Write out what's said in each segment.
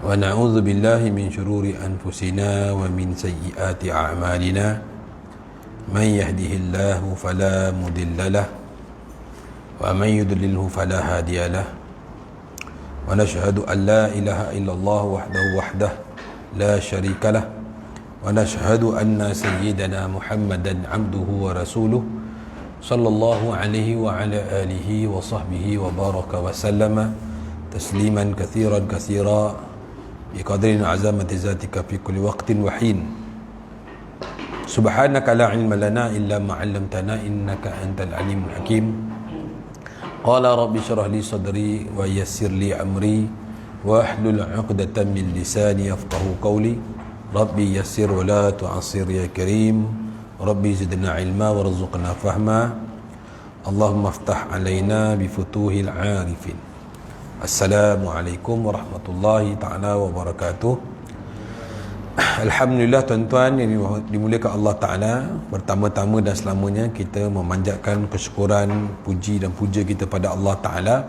ونعوذ بالله من شرور أنفسنا ومن سيئات أعمالنا من يهده الله فلا مضل له ومن يضلله فلا هادي له ونشهد أن لا إله إلا الله وحده لا شريك له ونشهد أن سيدنا محمدا عبده ورسوله صلى الله عليه وعلى آله وصحبه وبارك وسلم تسليما كثيرا بقدر عزامة ذاتك في كل وقت وحين سبحانك لا علم لنا إلا ما علمتنا إنك أنت العليم الحكيم قال رب اشرح لي صدري ويسر لي أمري واحلل عقدة من لساني يفقهوا قولي ربي يسر ولا تعسر يا كريم ربي زدنا علما وارزقنا فهما اللهم افتح علينا بفتوح العارفين. Assalamualaikum warahmatullahi ta'ala wabarakatuh. Alhamdulillah tuan-tuan yang dimuliakan Allah Ta'ala, pertama-tama dan selamanya kita memanjatkan kesyukuran, puji dan puja kita pada Allah Ta'ala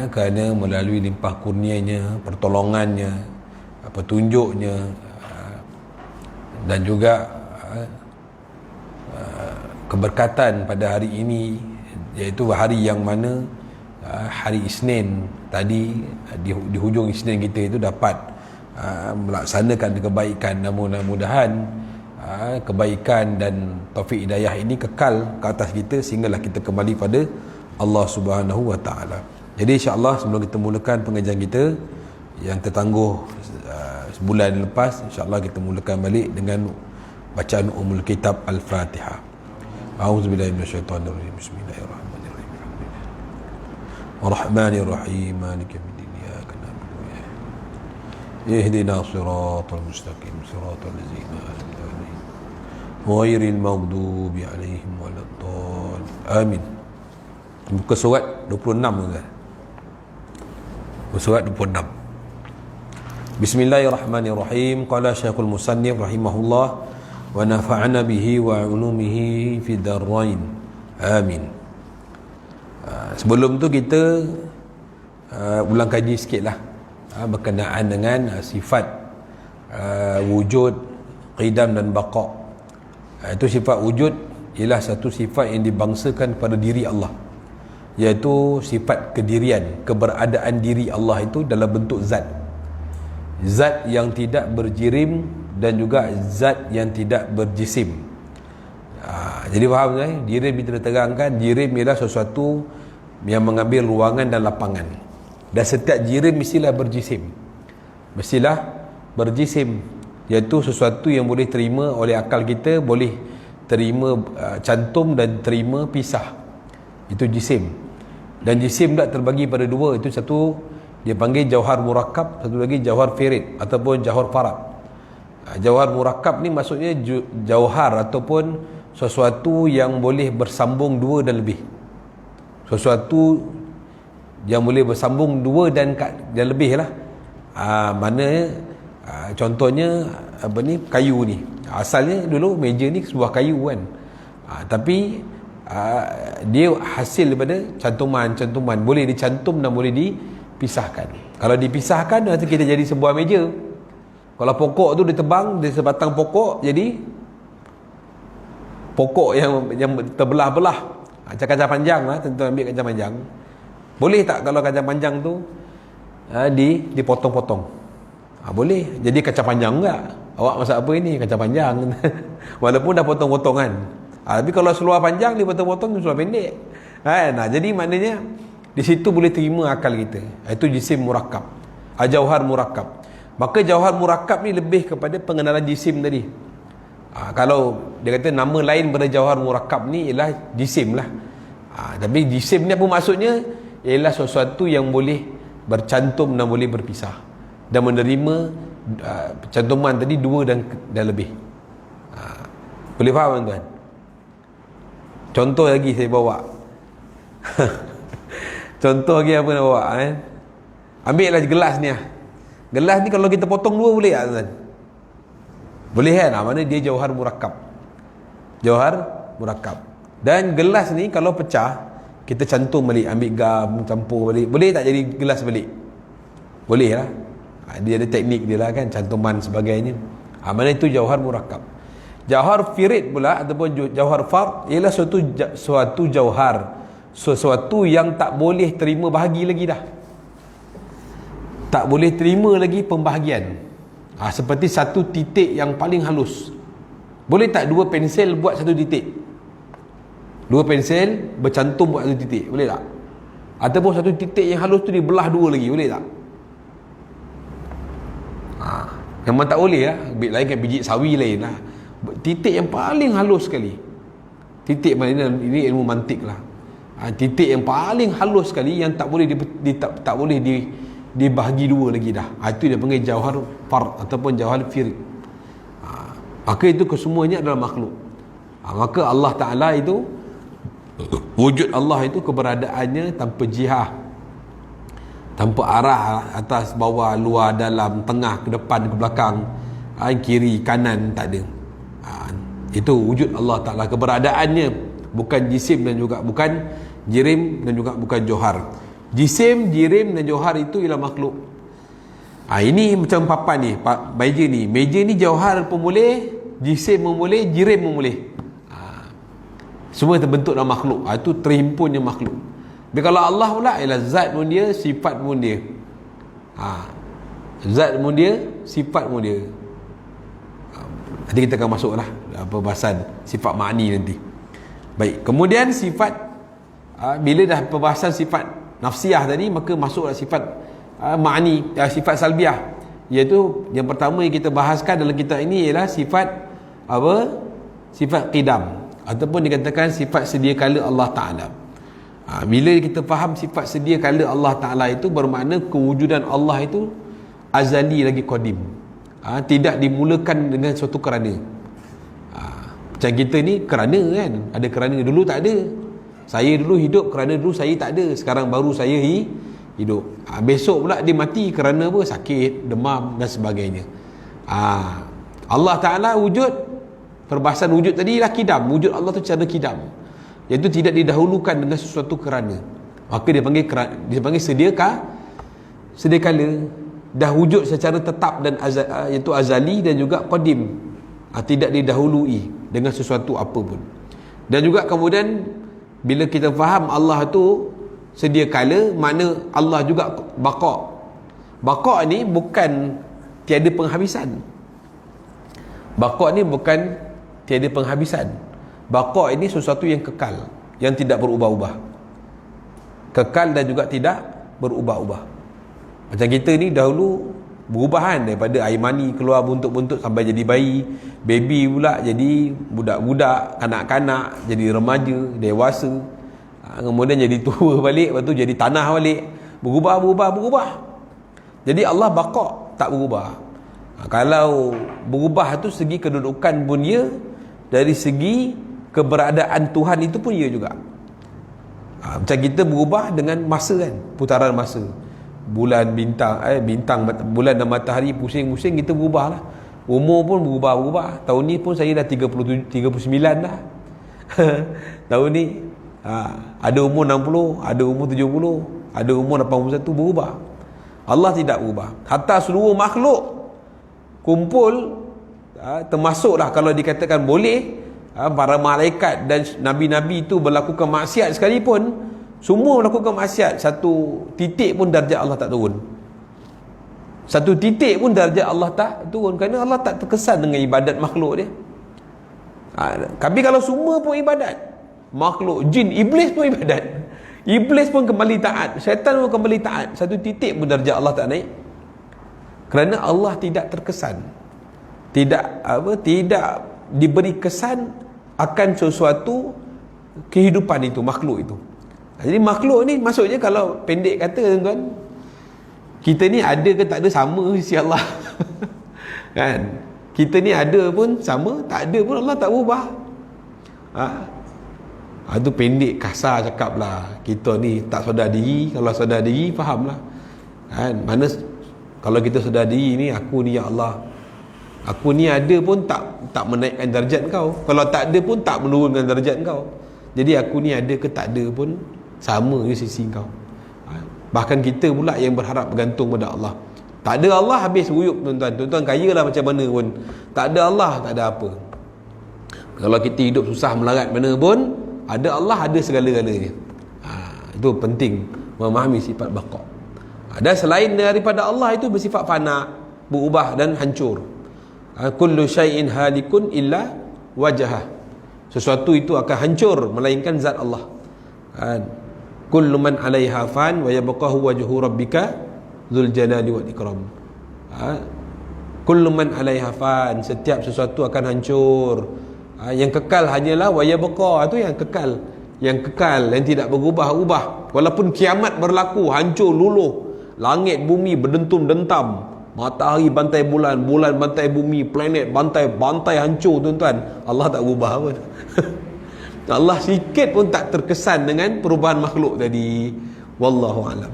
kerana melalui limpah kurnianya, pertolongannya, petunjuknya dan juga keberkatan pada hari ini, iaitu hari yang mana hari Isnin tadi, di hujung Isnin kita itu dapat melaksanakan kebaikan. Mudah-mudahan kebaikan dan taufik hidayah ini kekal ke atas kita sehinggalah kita kembali pada Allah Subhanahu wa taala. Jadi insya-Allah sebelum kita mulakan pengajian kita yang tertangguh sebulan lepas, insya-Allah kita mulakan balik dengan bacaan Ummul Kitab Al-Fatihah. A'udzubillahi minasyaitonirrajim. Bismillahirrahmanirrahim. Ar-Rahmanir-Rahim. Maliki yaumiddin. Iyyaka na'budu wa iyyaka nasta'in. Ihdinas siratal mustaqim. Siratal ladzina an'amta 'alaihim ghairil maghdubi 'alaihim waladdallin. Amin. Buka surat 26 tuan. Buka surat 26. Bismillahirrahmanirrahim. Qala Syekhul Musannif rahimahullah wa nafa'ana bihi wa 'ulumihi fid darain. Amin. Sebelum tu kita ulang kaji sikit lah berkenaan dengan sifat wujud, qidam dan baqa. Itu sifat wujud ialah satu sifat yang dibangsakan pada diri Allah, iaitu sifat kedirian, keberadaan diri Allah itu dalam bentuk zat yang tidak berjirim dan juga zat yang tidak berjisim. Jadi faham tak? Jirim kita terangkan, jirim ialah sesuatu yang mengambil ruangan dan lapangan, dan setiap jirim mestilah berjisim, iaitu sesuatu yang boleh terima oleh akal kita, boleh terima cantum dan terima pisah, itu jisim. Dan jisim tak terbagi pada dua, itu satu dia panggil jauhar murakkab, satu lagi jauhar firid ataupun jauhar farad. Jauhar murakkab ni maksudnya jauhar ataupun sesuatu yang boleh bersambung dua dan lebih, sesuatu yang boleh bersambung dua dan lebih lah. Mana contohnya apa ni, kayu ni, asalnya dulu meja ni sebuah kayu kan, tapi dia hasil daripada cantuman, boleh dicantum dan boleh dipisahkan. Kalau dipisahkan nanti kita jadi sebuah meja. Kalau pokok tu ditebang, dia sebatang pokok jadi pokok yang terbelah-belah. Kacang panjang lah, tentu ambil kacang panjang. Boleh tak kalau kacang panjang tu dipotong-potong? Boleh. Jadi kacang panjang enggak? Awak masak apa ini? Kacang panjang. Walaupun dah potong-potong kan. Tapi kalau seluar panjang dipotong-potong, seluar pendek. Jadi maknanya di situ boleh terima akal kita. Itu jisim murakkab. Jauhar murakkab. Maka jauhar murakkab ni lebih kepada pengenalan jisim tadi. Kalau dia kata nama lain pada jauhar murakkab ni ialah jisim lah. Tapi jisim ni apa maksudnya? Ialah sesuatu yang boleh bercantum dan boleh berpisah dan menerima cantuman tadi dua dan lebih. Boleh faham tuan? Contoh lagi saya bawa. Contoh lagi apa nak bawa Ambil lah gelas ni. Gelas ni kalau kita potong dua boleh tak tuan? Boleh kan? Mana dia jauhar murakkab. Dan gelas ni kalau pecah, kita cantum balik, ambil gam, campur balik. Boleh tak jadi gelas balik? Boleh lah. Dia ada teknik dia lah kan, cantuman sebagainya. Mana itu jauhar murakkab. Jauhar firid pula ataupun jauhar fard ialah suatu jauhar, sesuatu yang tak boleh terima bahagi lagi dah. Tak boleh terima lagi pembahagian. Seperti satu titik yang paling halus. Boleh tak dua pensel buat satu titik? Dua pensel bercantum buat satu titik, boleh tak? Ataupun satu titik yang halus tu dibelah dua lagi, boleh tak? Memang tak boleh lah. Lain kan biji sawi lain lah. Titik yang paling halus sekali. Titik mana ini ilmu mantik lah. Titik yang paling halus sekali yang tak boleh tak boleh dibahagi dua lagi dah. Itu dia panggil jauhar fard ataupun jauhar firid. Maka itu kesemuanya adalah makhluk. Maka Allah Ta'ala itu, wujud Allah itu keberadaannya tanpa jihah, tanpa arah, atas, bawah, luar, dalam, tengah, ke depan, ke belakang, kiri, kanan, tak ada. Itu wujud Allah Ta'ala, keberadaannya. Bukan jisim dan juga bukan jirim dan juga bukan johar. Jisim, jirim dan johar itu ialah makhluk. Ini macam papan ni, meja ni. Meja ni johar pun boleh, jisim pun boleh, jirim pun boleh. Semua terbentuk dalam makhluk. Itu terhimpunnya makhluk. Tapi kalau Allah pula ialah zat pun dia, sifat pun dia. Zat pun dia, sifat pun dia. Nanti kita akan masuklah perbahasan sifat ma'ni nanti. Baik, kemudian sifat, bila dah perbahasan sifat nafsiyah tadi, maka masuklah sifat ma'ni, sifat salbiah. Iaitu yang pertama yang kita bahaskan dalam kitab ini ialah sifat apa? Sifat qidam, ataupun dikatakan sifat sedia kala Allah Ta'ala. Bila kita faham sifat sedia kala Allah Ta'ala itu, bermakna kewujudan Allah itu azali lagi qadim. Tidak dimulakan dengan suatu kerana. Macam kita ni kerana kan, ada kerana, dulu tak ada. Saya dulu hidup kerana dulu saya tak ada, sekarang baru saya hidup. Besok pula dia mati kerana apa? Sakit, demam dan sebagainya. Allah Ta'ala wujud, perbahasan wujud tadi lah kidam. Wujud Allah tu secara kidam, iaitu tidak didahulukan dengan sesuatu kerana. Maka dia panggil sedia kala, dah wujud secara tetap dan iaitu azali dan juga qadim. Tidak didahului dengan sesuatu apa pun. Dan juga kemudian bila kita faham Allah tu sedia kala, makna Allah juga baqa. Baqa ni bukan tiada penghabisan. Baqa ni bukan tiada penghabisan. Baqa ini sesuatu yang kekal, yang tidak berubah-ubah. Kekal dan juga tidak berubah-ubah. Macam kita ni dahulu berubahan, daripada air mani keluar buntut-buntut sampai jadi bayi, baby pula jadi budak-budak, kanak-kanak, jadi remaja, dewasa, kemudian jadi tua balik, lepas tu jadi tanah balik, berubah. Jadi Allah baqa, tak berubah. Kalau berubah tu segi kedudukan pun dia, dari segi keberadaan Tuhan itu pun dia juga. Macam kita berubah dengan masa kan, putaran masa. Bulan, bintang, bulan dan matahari pusing-pusing, kita berubah lah. Umur pun berubah. Tahun ni pun saya dah 39 dah. Tahun ni ada umur 60, ada umur 70, ada umur 81, berubah. Allah tidak berubah. Hatta seluruh makhluk kumpul, termasuklah kalau dikatakan boleh, para malaikat dan nabi-nabi itu berlakukan maksiat sekalipun, semua melakukan maksiat, satu titik pun darjat Allah tak turun. Satu titik pun darjat Allah tak turun, kerana Allah tak terkesan dengan ibadat makhluk dia. Tapi kalau semua pun ibadat, makhluk, jin, iblis pun ibadat, iblis pun kembali taat, syaitan pun kembali taat, satu titik pun darjat Allah tak naik. Kerana Allah tidak terkesan, tidak diberi kesan akan sesuatu kehidupan itu, makhluk itu. Jadi makhluk ni maksudnya, kalau pendek kata tuan, kita ni ada ke tak ada sama sisi Allah. Kan? Kita ni ada pun sama, tak ada pun Allah tak berubah. Itu pendek kasar cakap lah. Kita ni tak sedar diri. Kalau sedar diri, fahamlah. Kan? Mana kalau kita sedar diri ni, aku ni ya Allah, aku ni ada pun tak menaikkan darjat kau. Kalau tak ada pun tak menurunkan darjat kau. Jadi aku ni ada ke tak ada pun sama je sisi kau. Bahkan kita pula yang berharap bergantung pada Allah. Tak ada Allah, habis ruyuk tuan-tuan. Tuan-tuan kaya lah macam mana pun, tak ada Allah, tak ada apa. Kalau kita hidup susah melarat mana pun, ada Allah, ada segala-galanya. Itu penting memahami sifat baqa. Dan selain daripada Allah itu bersifat fana, berubah dan hancur. Kullu syai'in halikun illa wajhah. Sesuatu itu akan hancur melainkan zat Allah. Kullu man 'alaiha fan wa yabqahu wajhu rabbika dzul jalali wal ikram. Kullu man 'alaiha fan, setiap sesuatu akan hancur. Yang kekal hanyalah wa yabqa, itu yang kekal. Yang kekal, yang tidak berubah-ubah. Walaupun kiamat berlaku, hancur luluh, langit bumi berdentum-dentam, matahari bantai bulan, bulan bantai bumi, planet bantai hancur tuan-tuan, Allah tak berubah pun. Allah sikit pun tak terkesan dengan perubahan makhluk tadi. Wallahu alam.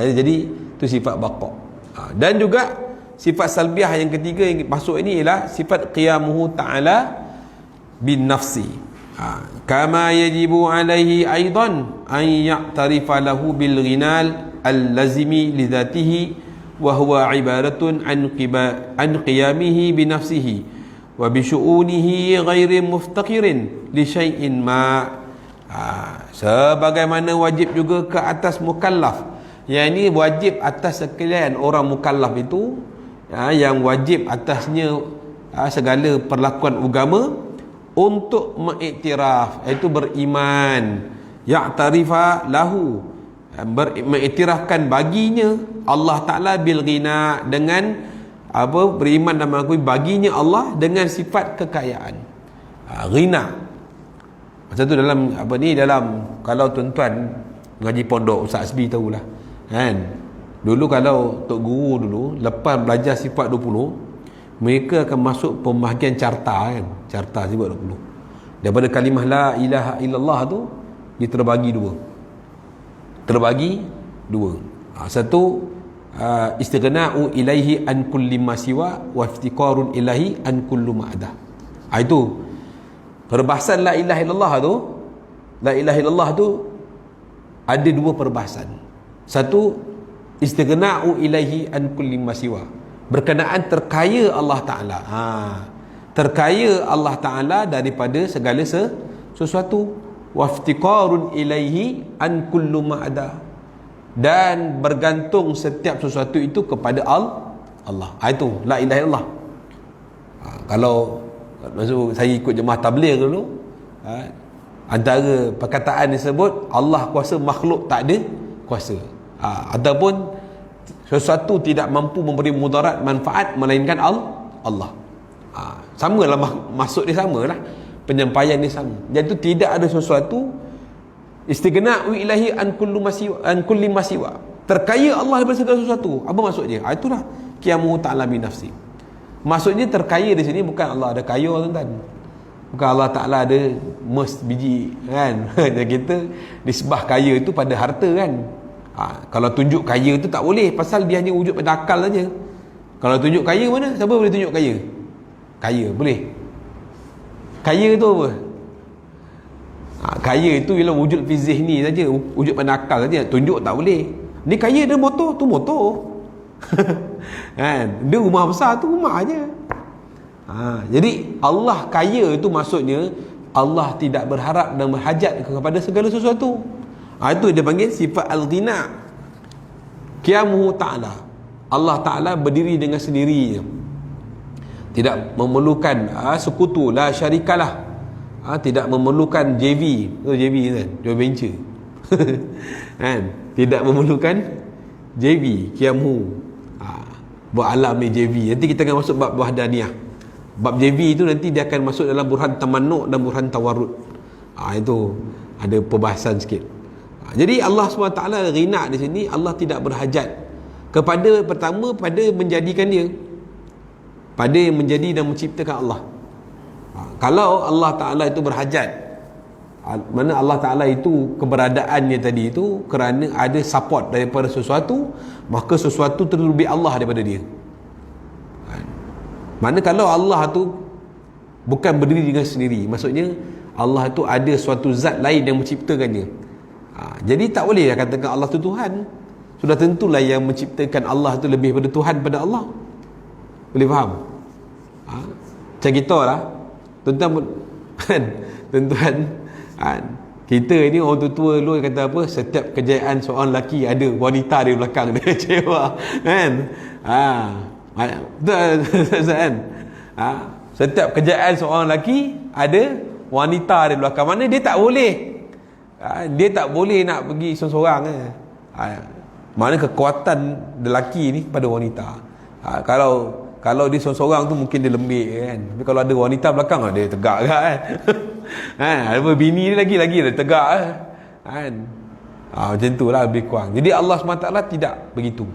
Jadi itu sifat baqa. Dan juga sifat salbiah yang ketiga yang masuk ini ialah sifat qiyamuhu ta'ala bin nafsi. Kama yajibu alaihi aidan an ya'tarifa lahu bil ghinal al-lazimi li dhatihi wa huwa ibaratun an qiyamihi bi nafsihi wa bi syu'unihi ghairi muftaqirin li syai'in ma. Sebagaimana wajib juga ke atas mukallaf, yang ini wajib atas sekalian orang mukallaf itu, yang wajib atasnya segala perlakuan agama, untuk mengiktiraf, iaitu beriman, ya'tarifa lahu, mengiktirafkan baginya Allah Ta'ala bil ghina, dengan apa, beriman dan mengakui baginya Allah dengan sifat kekayaan. Ghina macam tu dalam apa ni, dalam kalau tuan-tuan ngaji pondok, Ustaz Asbi tahulah kan, dulu kalau tok guru dulu lepas belajar sifat 20, mereka akan masuk pembahagian carta kan, carta sifat 20. Daripada kalimah la ilaha illallah tu dia terbagi dua. Satu, istighna'u ilaihi an kulli ma siwa wa iftiqarun ilaihi an kullu ma ada. Itu perbahasan la ilaha illallah tu. La ilaha illallah tu ada dua perbahasan. Satu, istighna'u ilaihi an kulli ma siwa, berkenaan terkaya Allah Ta'ala. Terkaya Allah Ta'ala daripada segala sesuatu. Waftiqarun ilaihi an kullu ma ada, dan bergantung setiap sesuatu itu kepada Allah. Itu la ilaha illallah. Kalau maksud saya ikut jemaah tabligh dulu, antara perkataan disebut Allah kuasa, makhluk tak ada kuasa. Ataupun sesuatu tidak mampu memberi mudarat manfaat melainkan Allah. Samalah, maksud dia samalah, penyampaian dia sama. Jadi itu tidak ada sesuatu. Istighna'u ilahi an kulli masiwa, terkaya Allah daripada segala sesuatu. Apa maksud dia? Itulah qiyamuhu ta'ala bi nafsi. Maksudnya terkaya di sini bukan Allah ada kaya tuan-tuan. Bukan Allah Ta'ala ada mes biji kan. Jadi kita disebah kaya itu pada harta kan. Kalau tunjuk kaya itu tak boleh, pasal dia hanya wujud pada akal saja. Kalau tunjuk kaya mana? Siapa boleh tunjuk kaya? Kaya boleh. Kaya itu apa? Kaya itu ialah wujud fi zihni saja, wujud pada akal saja. Tunjuk tak boleh. Ni kaya, dia motor tu motor. Kan? Dia rumah besar tu rumah aja. Jadi Allah kaya itu maksudnya Allah tidak berharap dan berhajat kepada segala sesuatu. Itu dia panggil sifat al-ghina. Qiyamuhu ta'ala, Allah Ta'ala berdiri dengan sendirinya, tidak memerlukan sekutu, la syarikalah, tidak memerlukan JV. JV kan, joint venture. Kan? Tidak memerlukan JV. Qiyamuhu buat alam ni JV. Nanti kita akan masuk bab wahdaniyah. Bab JV itu nanti dia akan masuk dalam burhan tamannu' dan burhan tawarrud. Itu ada perbahasan sikit. Jadi Allah SWT ghina di sini, Allah tidak berhajat kepada, pertama, pada menjadikan dia, pada menjadi dan menciptakan Allah. Kalau Allah Ta'ala itu berhajat, mana Allah Ta'ala itu keberadaannya tadi itu kerana ada support daripada sesuatu, maka sesuatu terlebih Allah daripada dia. Mana kalau Allah tu bukan berdiri dengan sendiri, maksudnya Allah tu ada suatu zat lain yang menciptakannya. Jadi tak boleh katakan Allah tu Tuhan. sudah tentulah yang menciptakan Allah tu lebih pada Tuhan pada Allah. Boleh faham? Macam kita lah, tuan-tuan kan, tuan-tuan kan, kita ni orang tua-tua dulu kata apa, setiap kejayaan seorang lelaki ada wanita di belakang dia. Cewa kan, betul kan, setiap kejayaan seorang lelaki ada wanita di belakang. Mana dia tak boleh, dia tak boleh nak pergi seorang-seorang. Mana kekuatan lelaki ni pada wanita. Kalau dia seorang-seorang tu mungkin dia lembik kan. Tapi kalau ada wanita belakang, dia tegak kan. Ada bini dia lagi dia tegak kan. Macam tu lah lebih kurang. Jadi Allah SWT tidak begitu.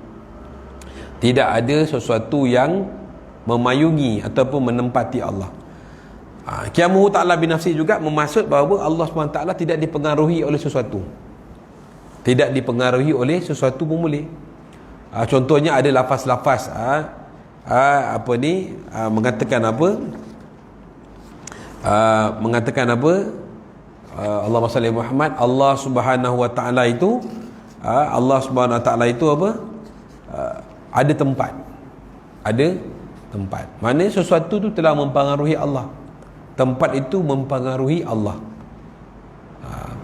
Tidak ada sesuatu yang memayungi ataupun menempati Allah. Qiyamuhu ta'ala binafsi juga bermaksud bahawa Allah SWT tidak dipengaruhi oleh sesuatu. Tidak dipengaruhi oleh sesuatu pun boleh. Contohnya ada lafaz-lafaz mengatakan apa? Allahumma salli Muhammad, Allah Subhanahu wa taala itu apa? Ada tempat. Ada tempat. Mana sesuatu tu telah mempengaruhi Allah. Tempat itu mempengaruhi Allah.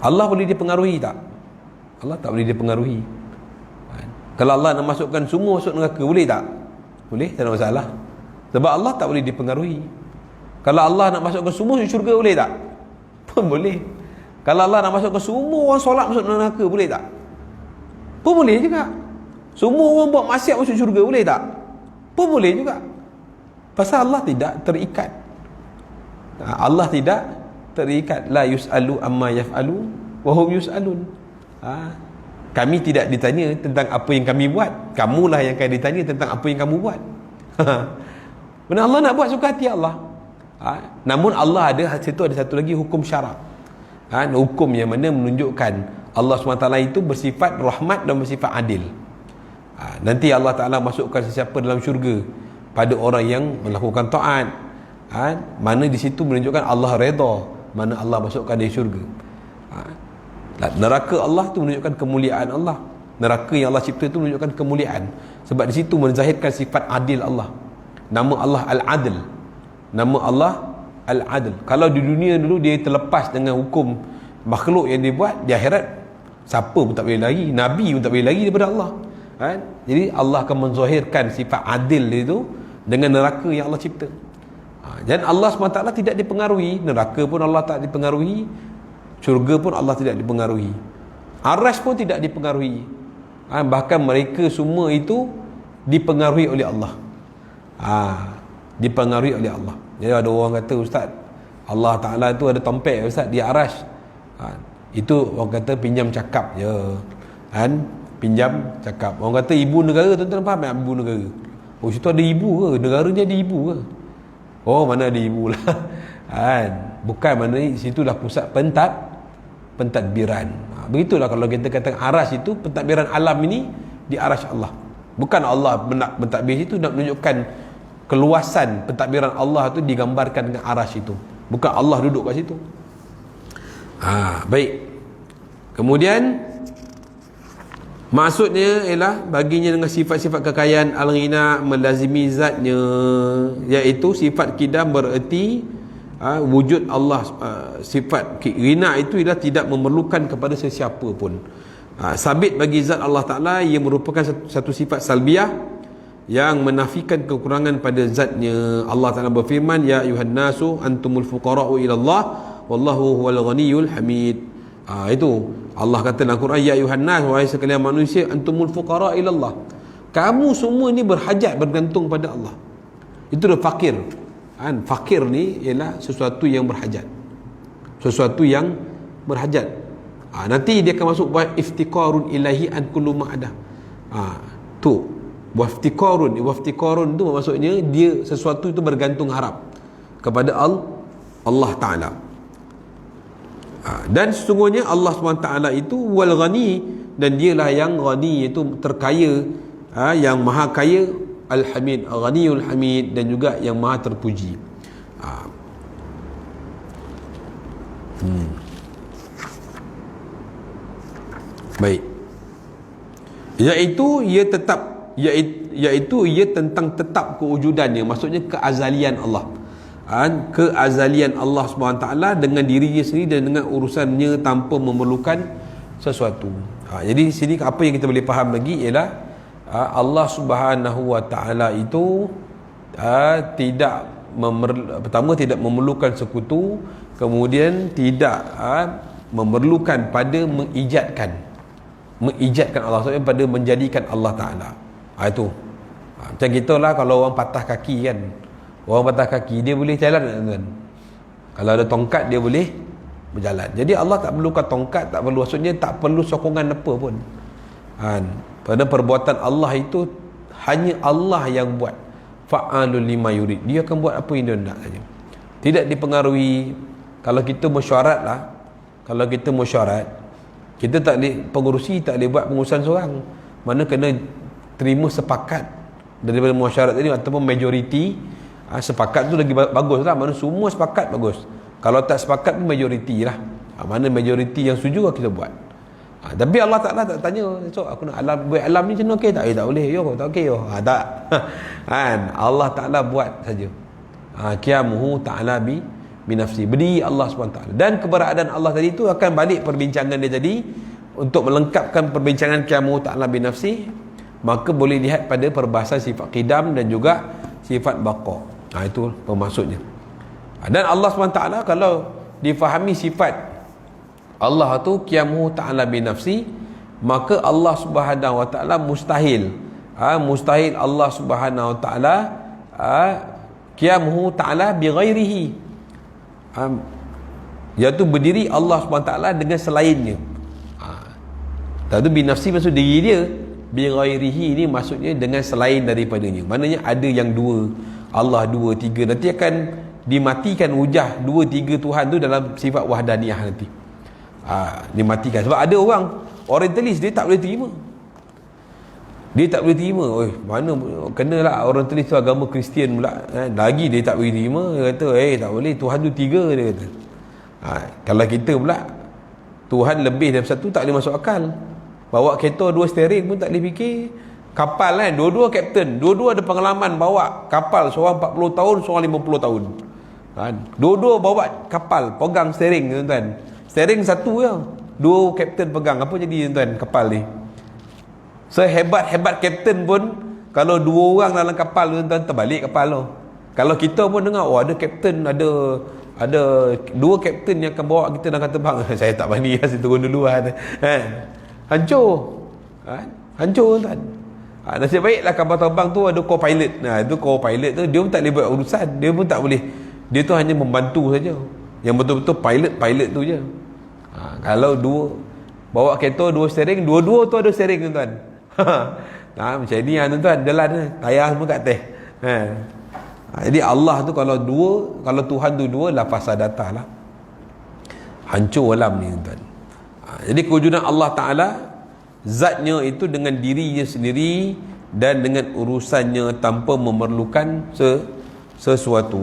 Allah boleh dipengaruhi tak? Allah tak boleh dipengaruhi. Kalau Allah nak masukkan semua masuk neraka, boleh tak? Boleh, tak ada masalah. Sebab Allah tak boleh dipengaruhi. Kalau Allah nak masukkan semua masuk syurga, boleh tak? Pun boleh. Kalau Allah nak masukkan semua orang solat masuk neraka, boleh tak? Pun boleh juga. Semua orang buat maksiat masuk syurga, boleh tak? Pun boleh juga. Pasal Allah tidak terikat. Allah tidak terikat. La yus'alu amma yaf'alu wa hum yus'alun. Kami tidak ditanya tentang apa yang kami buat. Kamulah yang akan ditanya tentang apa yang kamu buat. Benar, Allah nak buat suka hati Allah. Namun Allah ada situ ada satu lagi hukum syarak. Hukum yang mana menunjukkan Allah SWT itu bersifat rahmat dan bersifat adil. Nanti Allah Ta'ala masukkan sesiapa dalam syurga pada orang yang melakukan taat. Mana di situ menunjukkan Allah redha, mana Allah masukkan di syurga. Neraka Allah tu menunjukkan kemuliaan Allah. Neraka yang Allah cipta tu menunjukkan kemuliaan. Sebab di situ menzahirkan sifat adil Allah. Nama Allah Al-Adil. Nama Allah Al-Adil. Kalau di dunia dulu dia terlepas dengan hukum makhluk yang dia buat, di akhirat siapa pun tak boleh lari, Nabi pun tak boleh lari daripada Allah. Jadi Allah akan menzahirkan sifat adil dia tu dengan neraka yang Allah cipta. Dan Allah SWT tidak dipengaruhi. Neraka pun Allah tak dipengaruhi, syurga pun Allah tidak dipengaruhi, Arasy pun tidak dipengaruhi. Bahkan mereka semua itu dipengaruhi oleh Allah. Dipengaruhi oleh Allah. Jadi ada orang kata, Ustaz, Allah Ta'ala itu ada tompek Ustaz di Arasy. Itu orang kata pinjam cakap je kan, pinjam cakap. Orang kata ibu negara, tuan-tuan faham tak ibu negara? Oh, situ ada ibu ke? Negaranya ada ibu ke? Oh, mana ada ibu lah. Bukan, mana situlah pusat pentadbiran. Begitulah kalau kita kata Arasy itu pentadbiran alam ini di Arasy Allah. Bukan Allah mentadbir itu nak menunjukkan keluasan pentadbiran Allah itu digambarkan dengan Arasy itu. Bukan Allah duduk kat situ. Baik. Kemudian maksudnya ialah baginya dengan sifat-sifat kekayaan al-ghina melazimi zatnya, iaitu sifat qidam bererti wujud Allah. Sifat ghina itu ialah tidak memerlukan kepada sesiapa pun. Sabit bagi zat Allah Ta'ala, ia merupakan satu sifat salbiah yang menafikan kekurangan pada zatnya. Allah Ta'ala berfirman, ya ayuhan nasu antumul fuqara'u ilallah wallahu huwal ghaniyul hamid. Itu Allah kata dalam Quran, ya ayuhan nas, wahai sekalian manusia, antumul fuqara ilallah, kamu semua ni berhajat, bergantung pada Allah. Itu dah fakir. Fakir ni ialah sesuatu yang berhajat, sesuatu yang berhajat. Nanti dia akan masuk buat iftiqarun ilahi an kullu ma ada. Tu waftiqarun tu maksudnya dia sesuatu itu bergantung harap kepada Allah Ta'ala. Dan sesungguhnya Allah SWT itu wal ghani, dan dialah yang ghani, iaitu terkaya, yang maha kaya, al-hamid, ghaniyul hamid, dan juga yang maha terpuji. Baik. iaitu ia tentang tetap kewujudannya, maksudnya keazalian Allah. Keazalian Allah SWT dengan dirinya sendiri dan dengan urusannya tanpa memerlukan sesuatu. Jadi sini apa yang kita boleh faham lagi ialah Allah Subhanahu Wa Taala itu pertama tidak memerlukan sekutu, kemudian tidak memerlukan pada mengijadkan Allah, maksudnya pada menjadikan Allah Ta'ala. Itu macam kita lah, kalau orang patah kaki kan, orang patah kaki dia boleh jalan kan? Kalau ada tongkat dia boleh berjalan. Jadi Allah tak perlukan tongkat, tak perlu, maksudnya tak perlu sokongan apa pun. Pada perbuatan Allah itu hanya Allah yang buat. Fa'alul lima yurid, dia akan buat apa yang dia nak saja. Tidak dipengaruhi. Kalau kita mesyuarat lah, kalau kita mesyuarat, kita tak boleh, pengurusi tak boleh buat pengurusan seorang, mana kena terima sepakat daripada mesyuarat tadi ataupun majoriti. Sepakat tu lagi bagus lah, mana semua sepakat bagus. Kalau tak sepakat pun majoriti lah, mana majoriti yang setuju kita buat. Tapi Allah Ta'ala tak tanya, so aku nak buat alam ni macam okey tak? Tak boleh, tak okey tak. Allah Ta'ala buat saja. Qiyamuhu ta'ala binafsi, berdiri Allah SWT. Dan keberadaan Allah tadi tu akan balik perbincangan dia tadi, untuk melengkapkan perbincangan qiyamuhu ta'ala binafsi, maka boleh lihat pada perbahasan sifat qidam dan juga sifat baqa. Itu maksudnya. Dan Allah SWT kalau difahami sifat Allah tu qiyamuhu ta'ala binafsi, maka Allah Subhanahu Wa Ta'ala mustahil Allah Subhanahu Wa Ta'ala qiyamuhu ta'ala bighairihi, iaitu berdiri Allah SWT dengan selainnya. Tadi binafsi maksud diri dia, bighairihi ini maksudnya dengan selain daripadanya. Maknanya ada yang dua, Allah dua, tiga. Nanti akan dimatikan hujah dua, tiga Tuhan tu dalam sifat wahdaniyah nanti. Dimatikan. Sebab ada orang orientalis, dia tak boleh terima. Dia tak boleh terima. Mana kenalah orientalis tu agama Kristian pula. Lagi dia tak boleh terima. Dia kata, tak boleh, Tuhan tu tiga, dia kata. Kalau kita pula Tuhan lebih daripada satu, tak boleh masuk akal. Bawa kereta dua steering pun tak boleh fikir. Kapal kan, dua-dua kapten, dua-dua ada pengalaman bawa kapal, seorang 40 tahun, seorang 50 tahun. Dua-dua bawa kapal, pegang steering, tuan-tuan. Steering satu je, dua kapten pegang. Apa jadi tuan-tuan kapal ni? Sehebat-hebat kapten pun, kalau dua orang dalam kapal, tuan-tuan, terbalik kapal tu. Kalau kita pun dengar, ada kapten, ada dua kapten yang akan bawa kita dalam terbang. Saya tak berani, saya turun dulu. Hancur. Hancur tuan. Nasib baiklah kapal terbang tu ada co-pilot. Itu co-pilot tu dia pun tak boleh buat urusan, dia pun tak boleh. Dia tu hanya membantu saja. Yang betul-betul pilot tu je. Kalau dua bawa kereta dua steering, dua-dua tu ada steering tuan. Macam ni tuan, jalan tayar semua kat atas. Jadi Allah tu kalau dua, kalau Tuhan tu dua, la fasadata lah. Hancur alam ni tuan. Jadi kewujudan Allah Ta'ala, zatnya itu dengan dirinya sendiri dan dengan urusannya tanpa memerlukan sesuatu.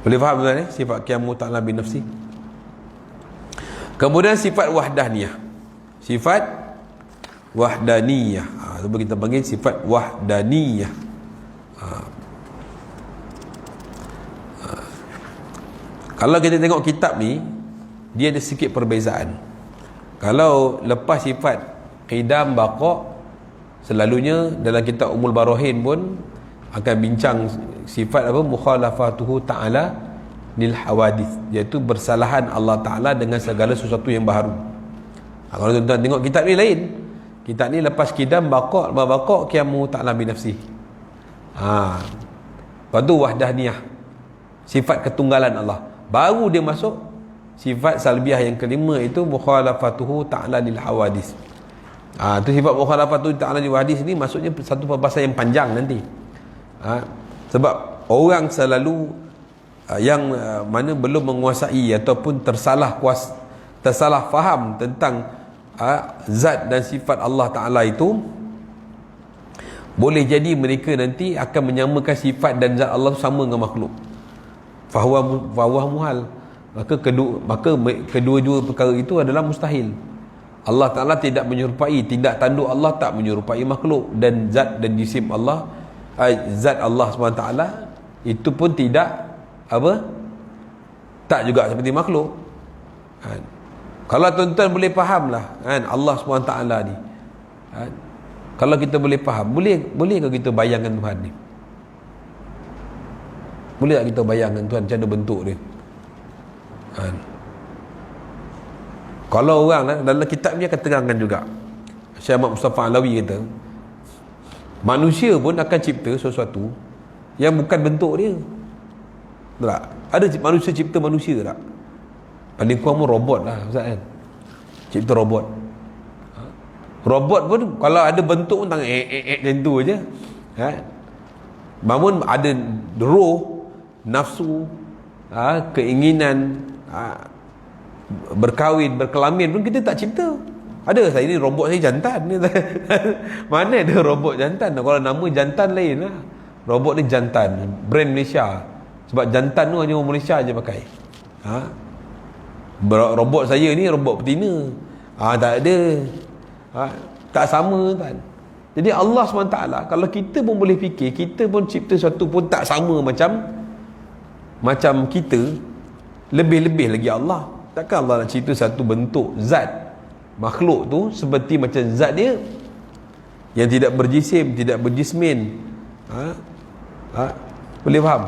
Boleh faham tuan sifat qiyamuhu ta'ala binafsi. Kemudian sifat wahdaniyah. Sifat wahdaniyah. Sebab kita panggil sifat wahdaniyah. Kalau kita tengok kitab ni, dia ada sikit perbezaan. Kalau lepas sifat qidam baqa, selalunya dalam kitab Ummul Barahin pun akan bincang sifat apa, mukhalafatuhu ta'ala lil hawadith, iaitu bersalahan Allah Ta'ala dengan segala sesuatu yang baru. Kalau tuan-tuan tengok kitab ni lain. Kitab ni lepas qidam baqa qiyamuhu ta'ala binafsi. Lepas tu wahdaniyah, sifat ketunggalan Allah. Baru dia masuk sifat salbiah yang kelima, itu mukhalafatuhu ta'ala lil hawadith. Itu sifat mukhalafatuhu ta'ala lil hawadith ni maksudnya satu perbahasan yang panjang nanti. Sebab orang selalu yang mana belum menguasai ataupun tersalah faham tentang zat dan sifat Allah Ta'ala itu, boleh jadi mereka nanti akan menyamakan sifat dan zat Allah sama dengan makhluk. Fahuwa muhal. Maka kedua-dua perkara itu adalah mustahil. Allah Ta'ala tidak menyerupai, tindak tanduk Allah tak menyerupai makhluk, dan zat dan jisim Allah, zat Allah SWT itu pun tidak apa, tak juga seperti makhluk. Kalau tuan-tuan boleh faham lah kan, Allah SWT ni, kalau kita boleh faham, boleh ke kita bayangkan Tuhan ni? Boleh tak kita bayangkan Tuhan macam mana bentuk dia? Kalau orang dalam kitab ni akan terangkan juga, Syekh Ahmad Mustafa Alawi kata, manusia pun akan cipta sesuatu yang bukan bentuk dia. Tak? Ada manusia cipta manusia tak? Paling kurang pun robot lah Ustaz kan? Cipta robot. Robot pun kalau ada bentuk pun tangan macam tu je. Namun ada roh, nafsu, keinginan, berkahwin, berkelamin pun kita tak cipta. Ada saya ni robot saya jantan. Mana ada robot jantan? Kalau nama jantan lain lah. Robot ni jantan, brand Malaysia. Sebab jantan tu hanya orang Malaysia je pakai. Robot saya ni robot betina. Tak ada. Tak sama kan. Jadi Allah SWT, kalau kita pun boleh fikir, kita pun cipta sesuatu pun tak sama macam kita, lebih-lebih lagi Allah. Takkan Allah nak cipta satu bentuk zat makhluk tu seperti macam zat dia yang tidak berjisim, tidak berjismin. Boleh faham?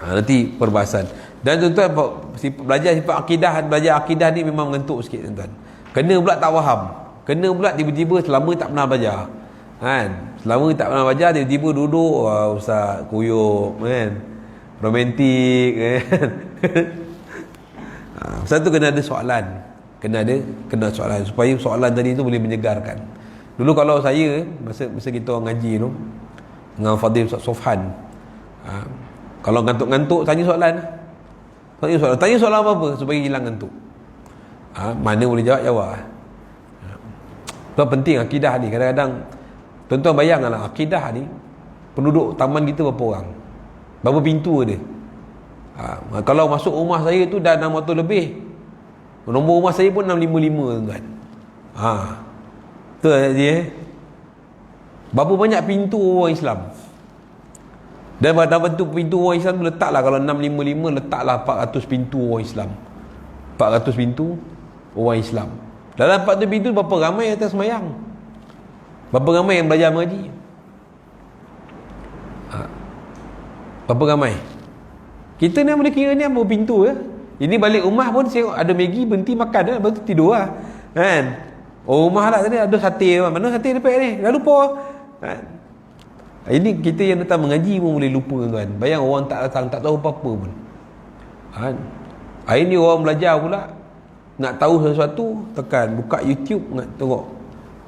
Nanti perbahasan. Dan tuan-tuan belajar sifat akidah, belajar akidah ni memang mengantuk sikit tuan-tuan. Kena pula tak faham, kena pula tiba-tiba selama tak pernah belajar kan, selama tak pernah belajar tiba-tiba duduk, ustaz kuyup kan, romantik kan. Satu kena ada soalan, kena soalan supaya soalan tadi tu boleh menyegarkan. Dulu kalau saya masa kita orang ngaji tu dengan Fadil Ustaz Sofhan, kalau ngantuk-ngantuk tanya soalan, tanya soalan apa-apa supaya hilang ngantuk. Mana boleh jawab. Itu penting akidah ni. Kadang-kadang tuan-tuan bayangkanlah, akidah ni penduduk taman kita berapa orang, berapa pintu ada. Kalau masuk rumah saya tu dah 600 lebih. Nombor rumah saya pun 655 tuan. Betul tak dia? Berapa banyak pintu orang Islam? Dan pada pintu orang Islam tu letaklah, kalau 655 letaklah 400 pintu orang Islam. 400 pintu orang Islam. Dalam 400 pintu berapa ramai yang atas semayang? Berapa ramai yang belajar mengaji? Berapa ramai? Kita ni boleh kira ni apa pintu ya? Ini balik rumah pun saya ada Maggi, berhenti makan dah, lepas tu tidur lah kan? Rumah lah tadi ada sate, mana sate depan ni? Dah lupa kan? Ini kita yang datang mengaji pun boleh lupa tuan. Bayang orang tak datang, tak tahu apa-apa pun kan? Hari ni orang belajar pula, nak tahu sesuatu tekan buka YouTube, nak tengok,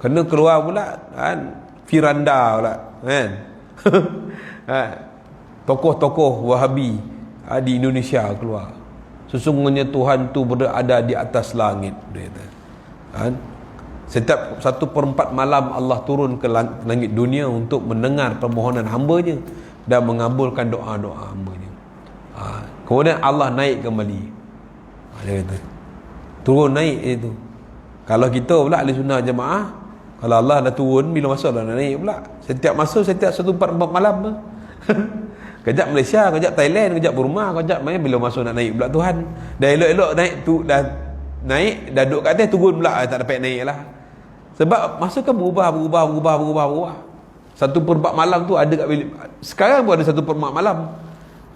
kena keluar pula kan, Firanda pula kan. Tokoh-tokoh Wahabi di Indonesia keluar, sesungguhnya Tuhan tu berada di atas langit, dia kata kan? Setiap 1/4 malam Allah turun ke langit dunia untuk mendengar permohonan hamba-Nya dan mengabulkan doa-doa hamba-Nya. Kemudian Allah naik kembali. Dia kata turun naik itu. Kalau kita pula ahli sunnah jemaah, kalau Allah dah turun, bila masa Allah nak naik pula? Setiap masa, setiap 1/4 malam tu. Kejap Malaysia, kejap Thailand, kejap Burma, kejap mana, bila masa nak naik pula Tuhan. Dah elok-elok naik tu, dah naik, dah duduk kat atas, turun pula, tak dapat naik lah. Sebab masa kan berubah. 1/4 malam tu ada kat bilik. Sekarang pun ada 1/4 malam.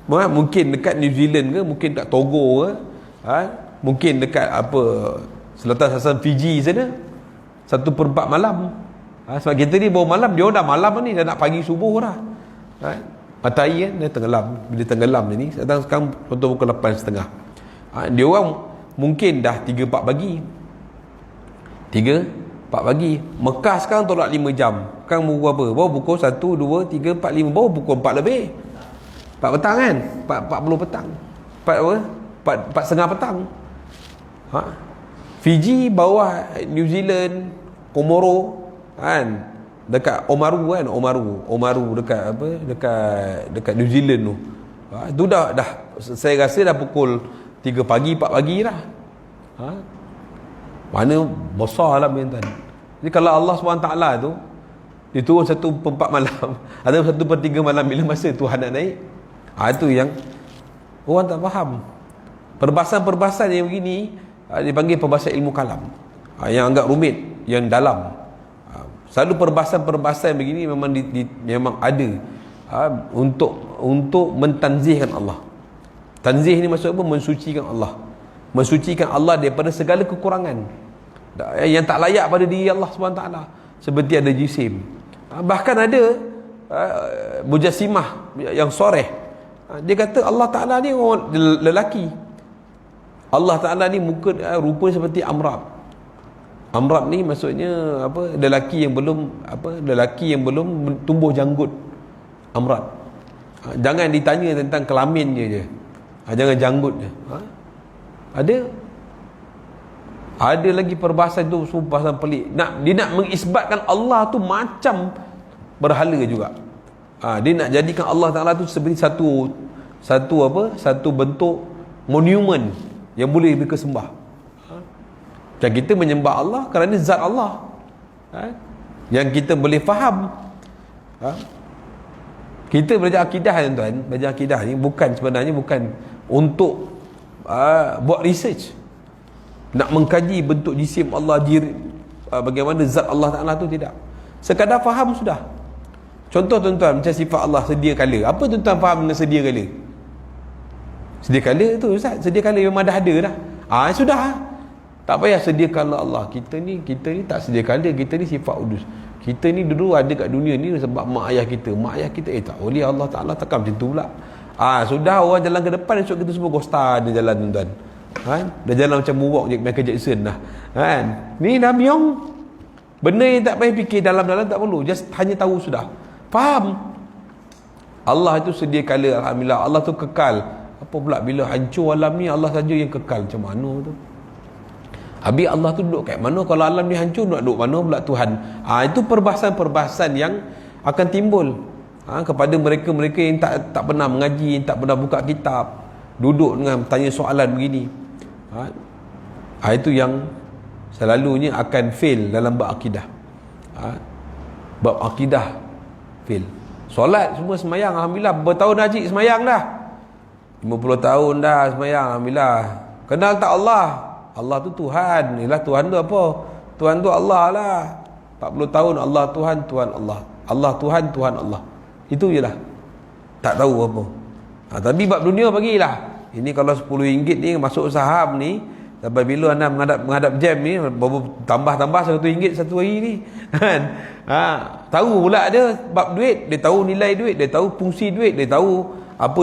Mungkin dekat New Zealand ke, mungkin dekat Togo ke, mungkin dekat apa, selatan Fiji sana, 1/4 malam. Sebab kita ni baru malam, dia dah malam ni, dah nak pagi subuh dah. Matahari kan, dia tenggelam. Bila tenggelam ni, sekarang contoh pukul 8.30. Dia orang mungkin dah 3-4 pagi. 3-4 pagi. Mekah sekarang tolak 5 jam. Sekarang pukul apa? Baru pukul 1, 2, 3, 4, 5. Baru pukul 4 lebih. 4 petang kan? 40 petang. 4 apa? 4.30 petang. Fiji bawah New Zealand, Komoro kan? Dekat Oamaru kan? Oamaru dekat apa? Dekat New Zealand tu. Tu dah saya rasa dah pukul 3 pagi, 4 pagi dah. Mana besar alam ni tuan. Jadi kalau Allah SWT tu dia turun 1/4 malam atau 1/3 malam, bila masa Tuhan nak naik, itu yang orang tak faham. Perbahasan-perbahasan yang begini dipanggil perbahasan ilmu kalam, yang agak rumit, yang dalam. Selalu perbahasan-perbahasan begini memang memang ada untuk mentanzihkan Allah. Tanzih ni maksud apa? Mensucikan Allah. Mensucikan Allah daripada segala kekurangan yang tak layak pada diri Allah SWT. Seperti ada jisim, bahkan ada mujassimah yang soreh. Dia kata Allah Ta'ala ni orang lelaki. Allah Ta'ala ni muka rupa seperti Amrab. Amrab ni maksudnya apa? Lelaki yang belum tumbuh janggut. Amrab. Jangan ditanya tentang kelaminnya je. Jangan janggut je. Ada lagi perbahasan tu, perbahasan pelik. Dia nak mengisbatkan Allah tu macam berhala juga. Dia nak jadikan Allah Ta'ala tu seperti satu bentuk monumen yang boleh dikesembah. Dan kita menyembah Allah kerana zat Allah, yang kita boleh faham. Kita belajar akidah tuan-tuan, belajar akidah ni sebenarnya bukan untuk buat research, nak mengkaji bentuk jisim Allah, bagaimana zat Allah Ta'ala tu, tidak. Sekadar faham sudah. Contoh tuan-tuan, macam sifat Allah sedia kala. Apa tuan-tuan faham dengan sedia kala? Sedia kala tu Ustaz, sedia kala memang dah ada dah. Sudah. Tak payah sedia kala Allah. Kita ni tak sedia kala, kita ni sifat udus. Kita ni dulu ada kat dunia ni sebab mak ayah kita tak boleh, Allah Ta'ala takkan macam tu pula. Sudah, orang jalan ke depan, esok kita semua Costa dia jalan tuan-tuan. Dah jalan macam muwak je, Michael Jackson dah. Ni dah biong. Benda yang tak payah fikir dalam-dalam, tak perlu, just hanya tahu sudah. Faham? Allah itu sedia kala, alhamdulillah. Allah tu kekal. Apa pula bila hancur alam ni, Allah saja yang kekal. Macam mana tu? Habis Allah tu duduk kat mana? Kalau alam ni hancur, nak duduk mana pula Tuhan? Itu perbahasan-perbahasan yang akan timbul kepada mereka-mereka yang tak pernah mengaji, yang tak pernah buka kitab, duduk dengan tanya soalan begini. Itu yang selalunya akan fail dalam bab akidah. Bab akidah fail. Solat semua semayang, alhamdulillah. Bertahun haji semayang dah, 50 tahun dah semayang, alhamdulillah. Kenal tak Allah? Allah tu Tuhan. Yalah, Tuhan tu apa? Tuhan tu Allah lah. 40 tahun Allah Tuhan, Tuhan Allah. Allah Tuhan, Tuhan Allah. Itu je lah. Tak tahu apa. Tapi bab dunia bagilah. Ini kalau RM10 ni masuk saham ni, sampai bila anda menghadap jam ni, tambah-tambah RM1 satu hari ni. Tahu pula dia bab duit, dia tahu nilai duit, dia tahu fungsi duit, dia tahu apa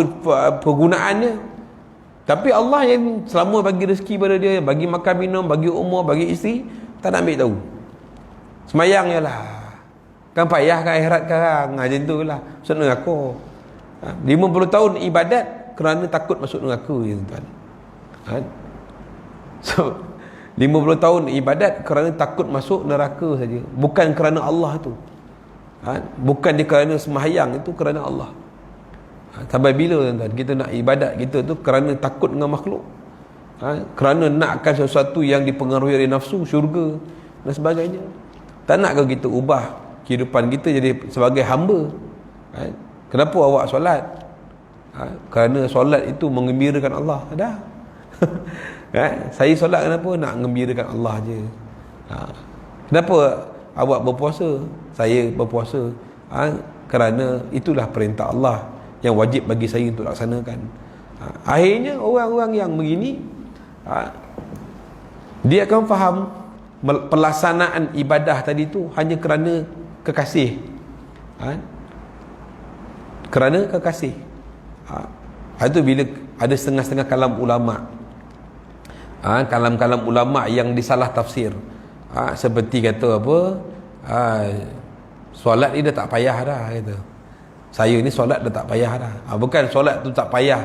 penggunaannya. Tapi Allah yang selama bagi rezeki pada dia, bagi makan minum, bagi umur, bagi isteri, tak nak ambil tahu. Semayang je lah. Kan payah kan akhirat sekarang. Macam tu lah. Masuk neraka. 50 tahun ibadat kerana takut masuk neraka je tuan. So 50 tahun ibadat kerana takut masuk neraka saja. Bukan kerana Allah tu. Bukan dia kerana sembahyang, itu kerana Allah. Sampai bila tuan-tuan kita nak ibadat kita tu kerana takut dengan makhluk, kerana nakkan sesuatu yang dipengaruhi oleh nafsu, syurga dan sebagainya. Tak nak ke kita ubah kehidupan kita jadi sebagai hamba? Kenapa awak solat? Kerana solat itu menggembirakan Allah. Dah. Saya solat kenapa? Nak menggembirakan Allah je. Kenapa awak berpuasa? Saya berpuasa kerana itulah perintah Allah yang wajib bagi saya untuk laksanakan. Akhirnya orang-orang yang begini, dia akan faham pelaksanaan ibadah tadi tu hanya kerana kekasih. Kerana kekasih. Itu bila ada setengah-setengah kalam ulama', kalam-kalam ulama' yang disalah tafsir, seperti kata apa, solat ni dah tak payah dah, kata. Saya ni solat dah tak payah dah. Bukan solat tu tak payah,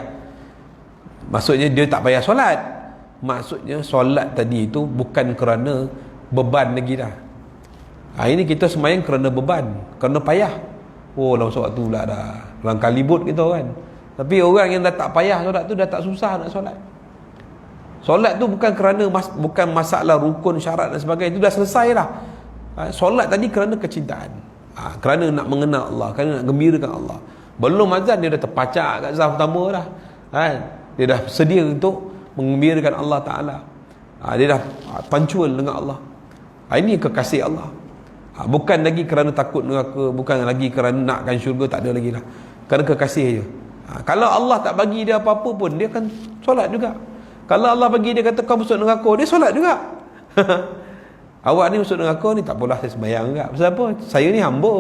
maksudnya dia tak payah solat. Maksudnya solat tadi itu bukan kerana beban lagi dah. Ini kita semayang kerana beban, kerana payah. Dalam waktu pula dah langkah libut kita kan. Tapi orang yang dah tak payah solat tu dah tak susah nak solat. Solat tu bukan kerana bukan masalah rukun, syarat dan sebagainya, itu dah selesai dah. Solat tadi kerana kecintaan, kerana nak mengenal Allah, kerana nak gembirakan Allah. Belum azan dia dah terpacak kat saf pertama dah, dia dah sedia untuk menggembirakan Allah Ta'ala. Dia dah punctual dengan Allah. Ini kekasih Allah. Bukan lagi kerana takut neraka, bukan lagi kerana nakkan syurga, tak ada lagi lah, kerana kekasih je. Kalau Allah tak bagi dia apa-apa pun, dia akan solat juga. Kalau Allah bagi dia kata kau masuk neraka, dia solat juga. Awak ni masuk neraka ni, tak apalah saya sembahyang juga. Pasal apa? Saya ni hamba,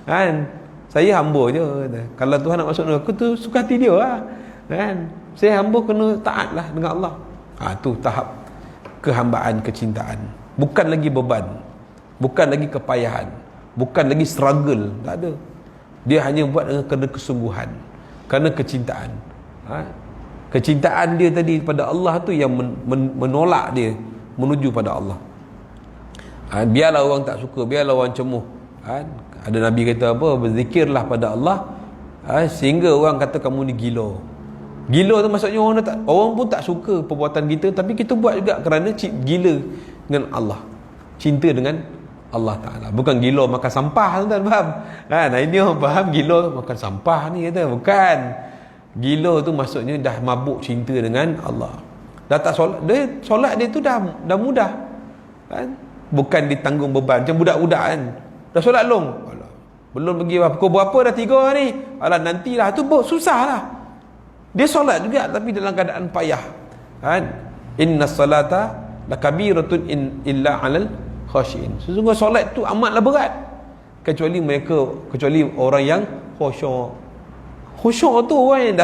kan? Saya hamba je. Kalau Tuhan nak masuk neraka tu suka hati dia lah, kan? Saya hamba kena taat lah dengan Allah. Tu tahap kehambaan, kecintaan. Bukan lagi beban, bukan lagi kepayahan, bukan lagi struggle, tak ada. Dia hanya buat dengan kerana kesungguhan, kerana kecintaan. Kecintaan dia tadi pada Allah tu yang menolak dia menuju pada Allah. Biarlah orang tak suka, biarlah orang cemuh. Ada Nabi kata apa? Berzikirlah pada Allah sehingga orang kata kamu ni gila. Gila tu maksudnya orang pun tak suka perbuatan kita, tapi kita buat juga kerana gila dengan Allah, cinta dengan Allah Ta'ala. Bukan gila makan sampah, tuan-tuan faham? Ini orang faham gila makan sampah ni, kata bukan. Gila tu maksudnya dah mabuk cinta dengan Allah. Dah tak solat, solat dia tu dah mudah, kan? Bukan ditanggung beban macam budak-budak kan. Dah solat long, belum pergi pukul berapa dah 3 ni, nantilah, tu susah lah. Dia solat juga tapi dalam keadaan payah, kan? Inna salata lakabiratun illa 'alal khashiin. Sesungguhnya solat tu amatlah berat kecuali orang yang khusyuk. Khusyuk tu orang yang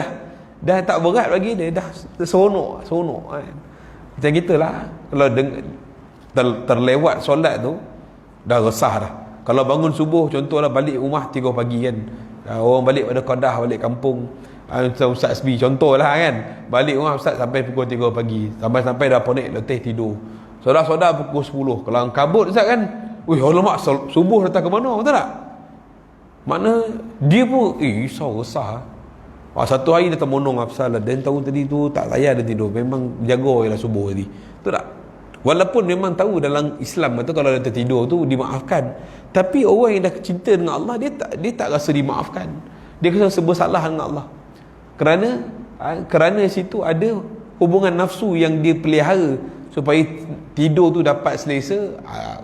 dah tak berat bagi dia, dah seronok kan? Macam gitulah. Kalau terlewat solat tu dah resah dah. Kalau bangun subuh contohlah, balik rumah 3 pagi kan, orang balik pada Kedah, balik kampung, Ustaz SB contohlah kan, balik rumah Ustaz sampai pukul 3 pagi, sampai dah ponek letih tidur. Saudara-saudara pukul 10 kalau kabut Ustaz kan, alamak subuh datang ke mana, betul tak? Makna dia pun risau, resah. Satu hari dia termonong apasal lah, dan tahu tadi tu tak layak dia tidur, memang jaga ialah subuh tadi, betul tak? Walaupun memang tahu dalam Islam tu kalau dia tertidur tu dimaafkan, tapi orang yang dah cinta dengan Allah, dia tak rasa dimaafkan, dia rasa bersalah dengan Allah. Kerana situ ada hubungan nafsu yang dia pelihara supaya tidur tu dapat selesa,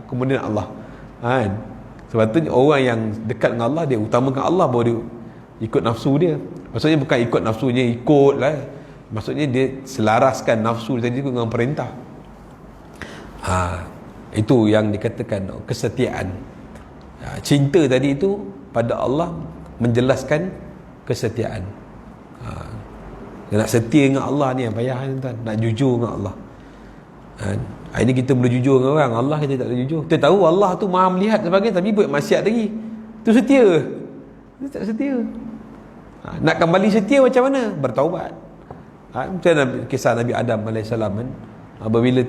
kemudian Allah, kan? Sebab tu orang yang dekat dengan Allah, dia utamakan Allah baru dia ikut nafsu dia. Maksudnya bukan ikut nafsunya, ikut lah, maksudnya dia selaraskan nafsu tadi dengan perintah. Itu yang dikatakan kesetiaan. Cinta tadi itu pada Allah menjelaskan kesetiaan. Nak setia dengan Allah ni yang payah, tuan. Nak jujur dengan Allah. Ini kita boleh jujur dengan orang, Allah kita tak boleh jujur. Kita tahu Allah tu maha melihat sebagainya, tapi buat maksiat lagi, tu setia? Dia tak setia. Nak kembali setia macam mana? Bertaubat. Macam kisah Nabi Adam AS kan? Apabila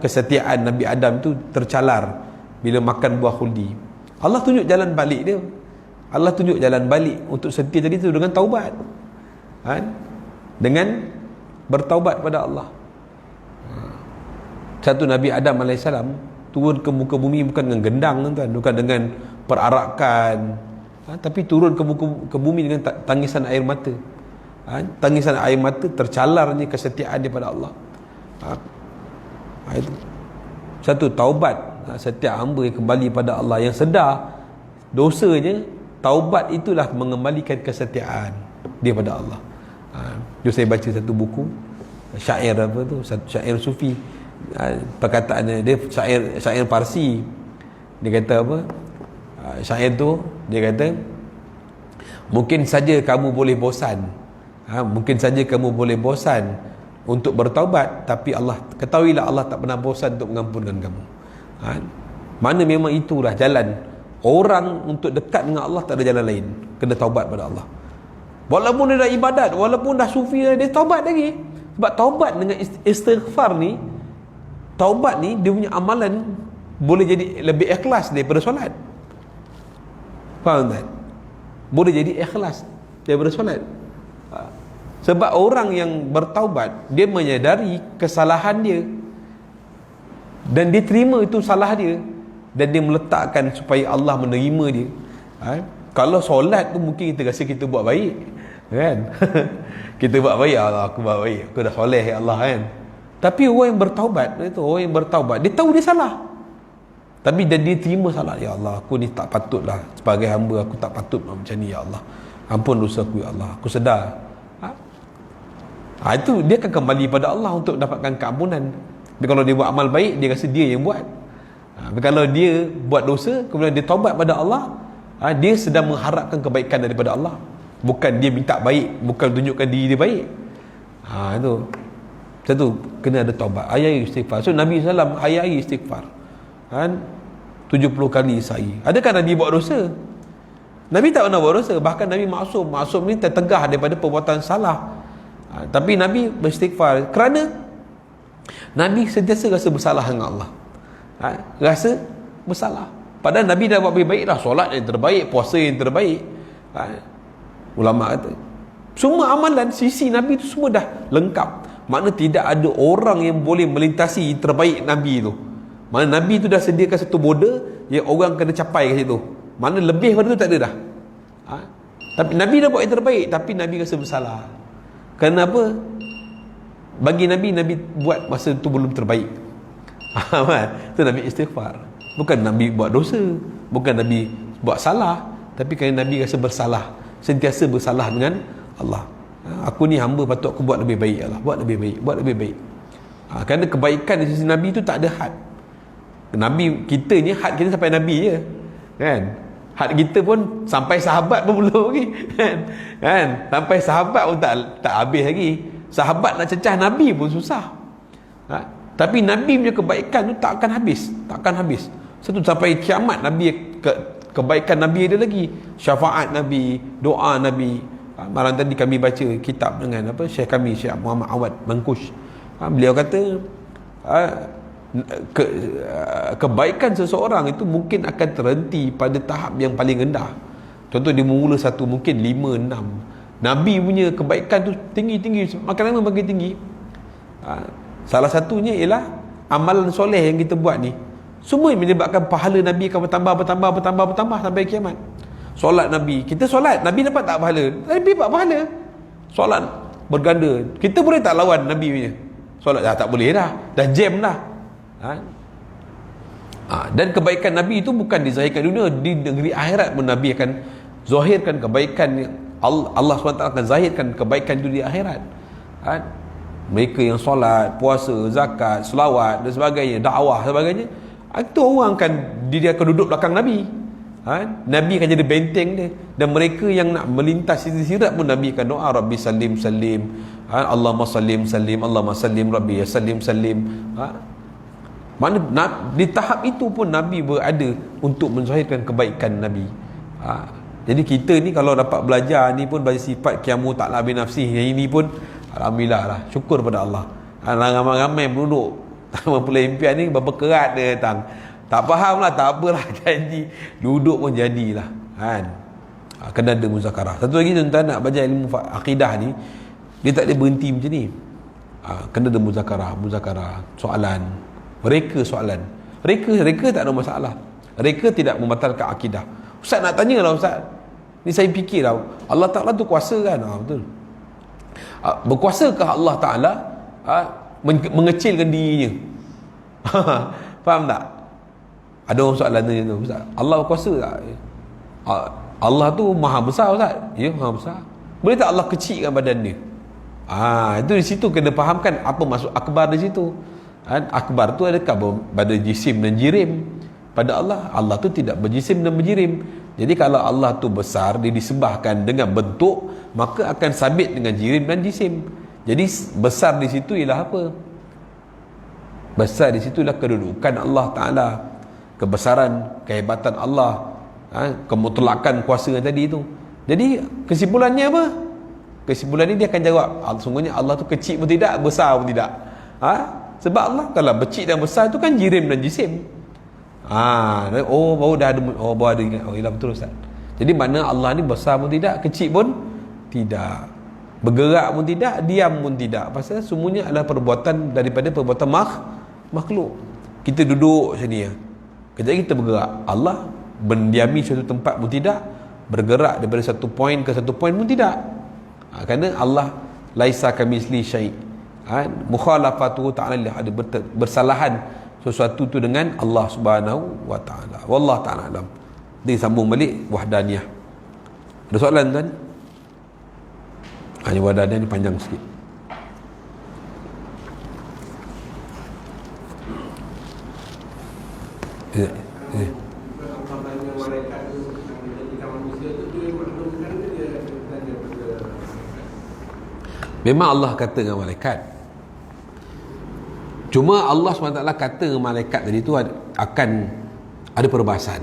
kesetiaan Nabi Adam tu tercalar bila makan buah khuldi, Allah tunjuk jalan balik dia. Allah tunjuk jalan balik untuk setia tadi tu dengan taubat, dengan bertaubat pada Allah. Satu Nabi Adam AS turun ke muka bumi bukan dengan gendang, tuan, bukan dengan perarakan, tapi turun ke bumi dengan tangisan air mata. Tangisan air mata, tercalarnya kesetiaan daripada Allah. Itu satu taubat. Setiap hamba yang kembali pada Allah, yang sedar dosanya, taubat itulah mengembalikan kesetiaan dia pada Allah. Saya baca satu buku syair, syair sufi, perkataannya dia syair Parsi. Dia kata apa? Syair tu dia kata, mungkin saja kamu boleh bosan, mungkin saja kamu boleh bosan untuk bertaubat, tapi Allah, ketahuilah Allah tak pernah bosan untuk mengampunkan kamu. Mana memang itulah jalan orang untuk dekat dengan Allah, tak ada jalan lain, kena taubat pada Allah. Walaupun dia dah ibadat, walaupun dah sufi, dia taubat lagi. Sebab taubat dengan istighfar ni, taubat ni dia punya amalan boleh jadi lebih ikhlas daripada solat. Faham tak? Boleh jadi ikhlas daripada solat. Sebab orang yang bertaubat, dia menyadari kesalahan dia dan dia terima itu salah dia, dan dia meletakkan supaya Allah menerima dia. Kalau solat tu mungkin kita rasa kita buat baik, kan? Kita buat baik, Allah aku buat baik, aku dah soleh ya Allah, kan? Tapi orang yang bertaubat itu, orang yang bertaubat, dia tahu dia salah, tapi dan dia terima salah. Ya Allah, aku ni tak patutlah, sebagai hamba aku tak patut macam ni, ya Allah, ampun dosa aku, ya Allah, aku sedar. Itu dia akan kembali pada Allah untuk dapatkan keampunan. Tapi kalau dia buat amal baik, dia rasa dia yang buat. Tapi kalau dia buat dosa, kemudian dia taubat pada Allah, dia sedang mengharapkan kebaikan daripada Allah, bukan dia minta baik, bukan tunjukkan diri dia baik. Itu satu, kena ada taubat, ayat istighfar. So Nabi SAW ayat istighfar, 70 kali sa'i. Adakah Nabi buat dosa? Nabi tak pernah buat dosa. Bahkan Nabi maksum. Maksum ni tertegah daripada perbuatan salah. Tapi Nabi beristighfar kerana Nabi sentiasa rasa bersalah dengan Allah. Rasa bersalah. Padahal Nabi dah buat baik dah. Solat yang terbaik, puasa yang terbaik. Ulama kata semua amalan sisi Nabi tu semua dah lengkap. Makna tidak ada orang yang boleh melintasi terbaik Nabi tu. Makna Nabi tu dah sediakan satu border yang orang kena capai kat situ. Makna lebih pada tu tak ada dah. Tapi Nabi dah buat yang terbaik, tapi Nabi rasa bersalah. Kenapa? Bagi Nabi, Nabi buat masa tu belum terbaik. Itu Nabi istighfar. Bukan Nabi buat dosa, bukan Nabi buat salah, tapi kerana Nabi rasa bersalah, sentiasa bersalah dengan Allah. Aku ni hamba, patut aku buat lebih baik, Allah, buat lebih baik, buat lebih baik. Kerana kebaikan di sisi Nabi tu tak ada had. Nabi kita ni had kita sampai Nabi je, kan? Had kita pun sampai sahabat pun belum lagi, kan? Sampai sahabat pun tak habis lagi. Sahabat nak cecah Nabi pun susah. Tapi Nabi punya kebaikan tu tak akan habis. Satu sampai kiamat Nabi kebaikan Nabi ada lagi. Syafaat Nabi, doa Nabi. Malam tadi kami baca kitab dengan Syekh kami, Syekh Muhammad Awad Mangkush. Beliau kata kebaikan seseorang itu mungkin akan terhenti pada tahap yang paling rendah. Contoh dia mula satu, mungkin 5, 6. Nabi punya kebaikan tu tinggi-tinggi, makin lama makin tinggi. Salah satunya ialah amalan soleh yang kita buat ni, semua menyebabkan pahala Nabi akan bertambah sampai kiamat. Solat Nabi, kita solat, Nabi dapat tak pahala? Nabi dapat pahala. Solat berganda. Kita boleh tak lawan Nabi punya solat? Tak boleh dah jam dah. Dan kebaikan Nabi itu bukan dizahirkan dunia, di negeri akhirat pun Nabi akan zahirkan kebaikan. Allah SWT akan zahirkan kebaikan itu di akhirat. Mereka yang solat, puasa, zakat, selawat dan sebagainya, dakwah sebagainya, itu orang dia akan duduk belakang Nabi. Nabi akan jadi benteng dia. Dan mereka yang nak melintas sirat pun Nabi akan doa, Rabbi salim salim, Allahumma salim salim, Allahumma salim Rabbi ya salim salim. Mana di tahap itu pun Nabi berada untuk menzahirkan kebaikan Nabi. Jadi kita ni kalau dapat belajar ni pun, belajar sifat qiyamu ta'ala bin nafsi yang ini pun, alhamdulillah lah, syukur pada Allah. Ramai-ramai penduduk mempelai impian ni berapa kerat dia datang. Tak faham lah, tak apalah, janji duduk pun jadilah, kan? Kena ada muzakarah. Satu lagi tuan-tuan, nak belajar ilmu akidah ni, dia tak boleh berhenti macam ni. Kena ada muzakarah, soalan. Reka soalan. Reka tak ada masalah. Reka tidak membatalkan akidah. Ustaz nak tanya lah Ustaz, ni saya fikir lah, Allah Ta'ala tu kuasa kan? Betul. Berkuasakah Allah Ta'ala mengecilkan dirinya? Faham tak? Ada orang soalan tanya tu, Ustaz, Allah berkuasa tak? Allah tu maha besar Ustaz. Ya, maha besar. Boleh tak Allah kecilkan badan dia? Itu di situ kena fahamkan apa maksud akbar di situ. Akbar tu adakah pada jisim dan jirim? Pada Allah tu tidak berjisim dan berjirim. Jadi kalau Allah tu besar, dia disembahkan dengan bentuk, maka akan sabit dengan jirim dan jisim. Jadi besar di situ ialah apa? Besar di situ ialah kedudukan Allah Ta'ala, kebesaran, kehebatan Allah, kemutlakan kuasa tadi itu. Jadi kesimpulannya apa? Kesimpulannya dia akan jawab, sungguhnya Allah tu kecil pun tidak, besar pun tidak. Sebab Allah kalau kecil dan besar tu kan jirim dan jisim. Baru dah ada, baru ada ingat. Ialah betul Ustaz. Jadi mana Allah ni besar pun tidak, kecil pun tidak. Bergerak pun tidak, diam pun tidak. Pasal semuanya adalah perbuatan daripada perbuatan makhluk. Kita duduk macam ni, kejap kita bergerak. Allah mendiami suatu tempat pun tidak, bergerak daripada satu poin ke satu poin pun tidak. Kerana Allah laisa kamitsli syai'. Mukhalafatu ta'ala, ada bersalahan sesuatu tu dengan Allah Subhanahu wa taala. Wallahu taala alam. Dia sambung balik wahdaniyah. Ada soalan tuan? Ini wahdaniyah ni panjang sikit. Memang Allah kata dengan malaikat. Cuma Allah SWT kata dengan malaikat tadi tu akan ada perbahasan.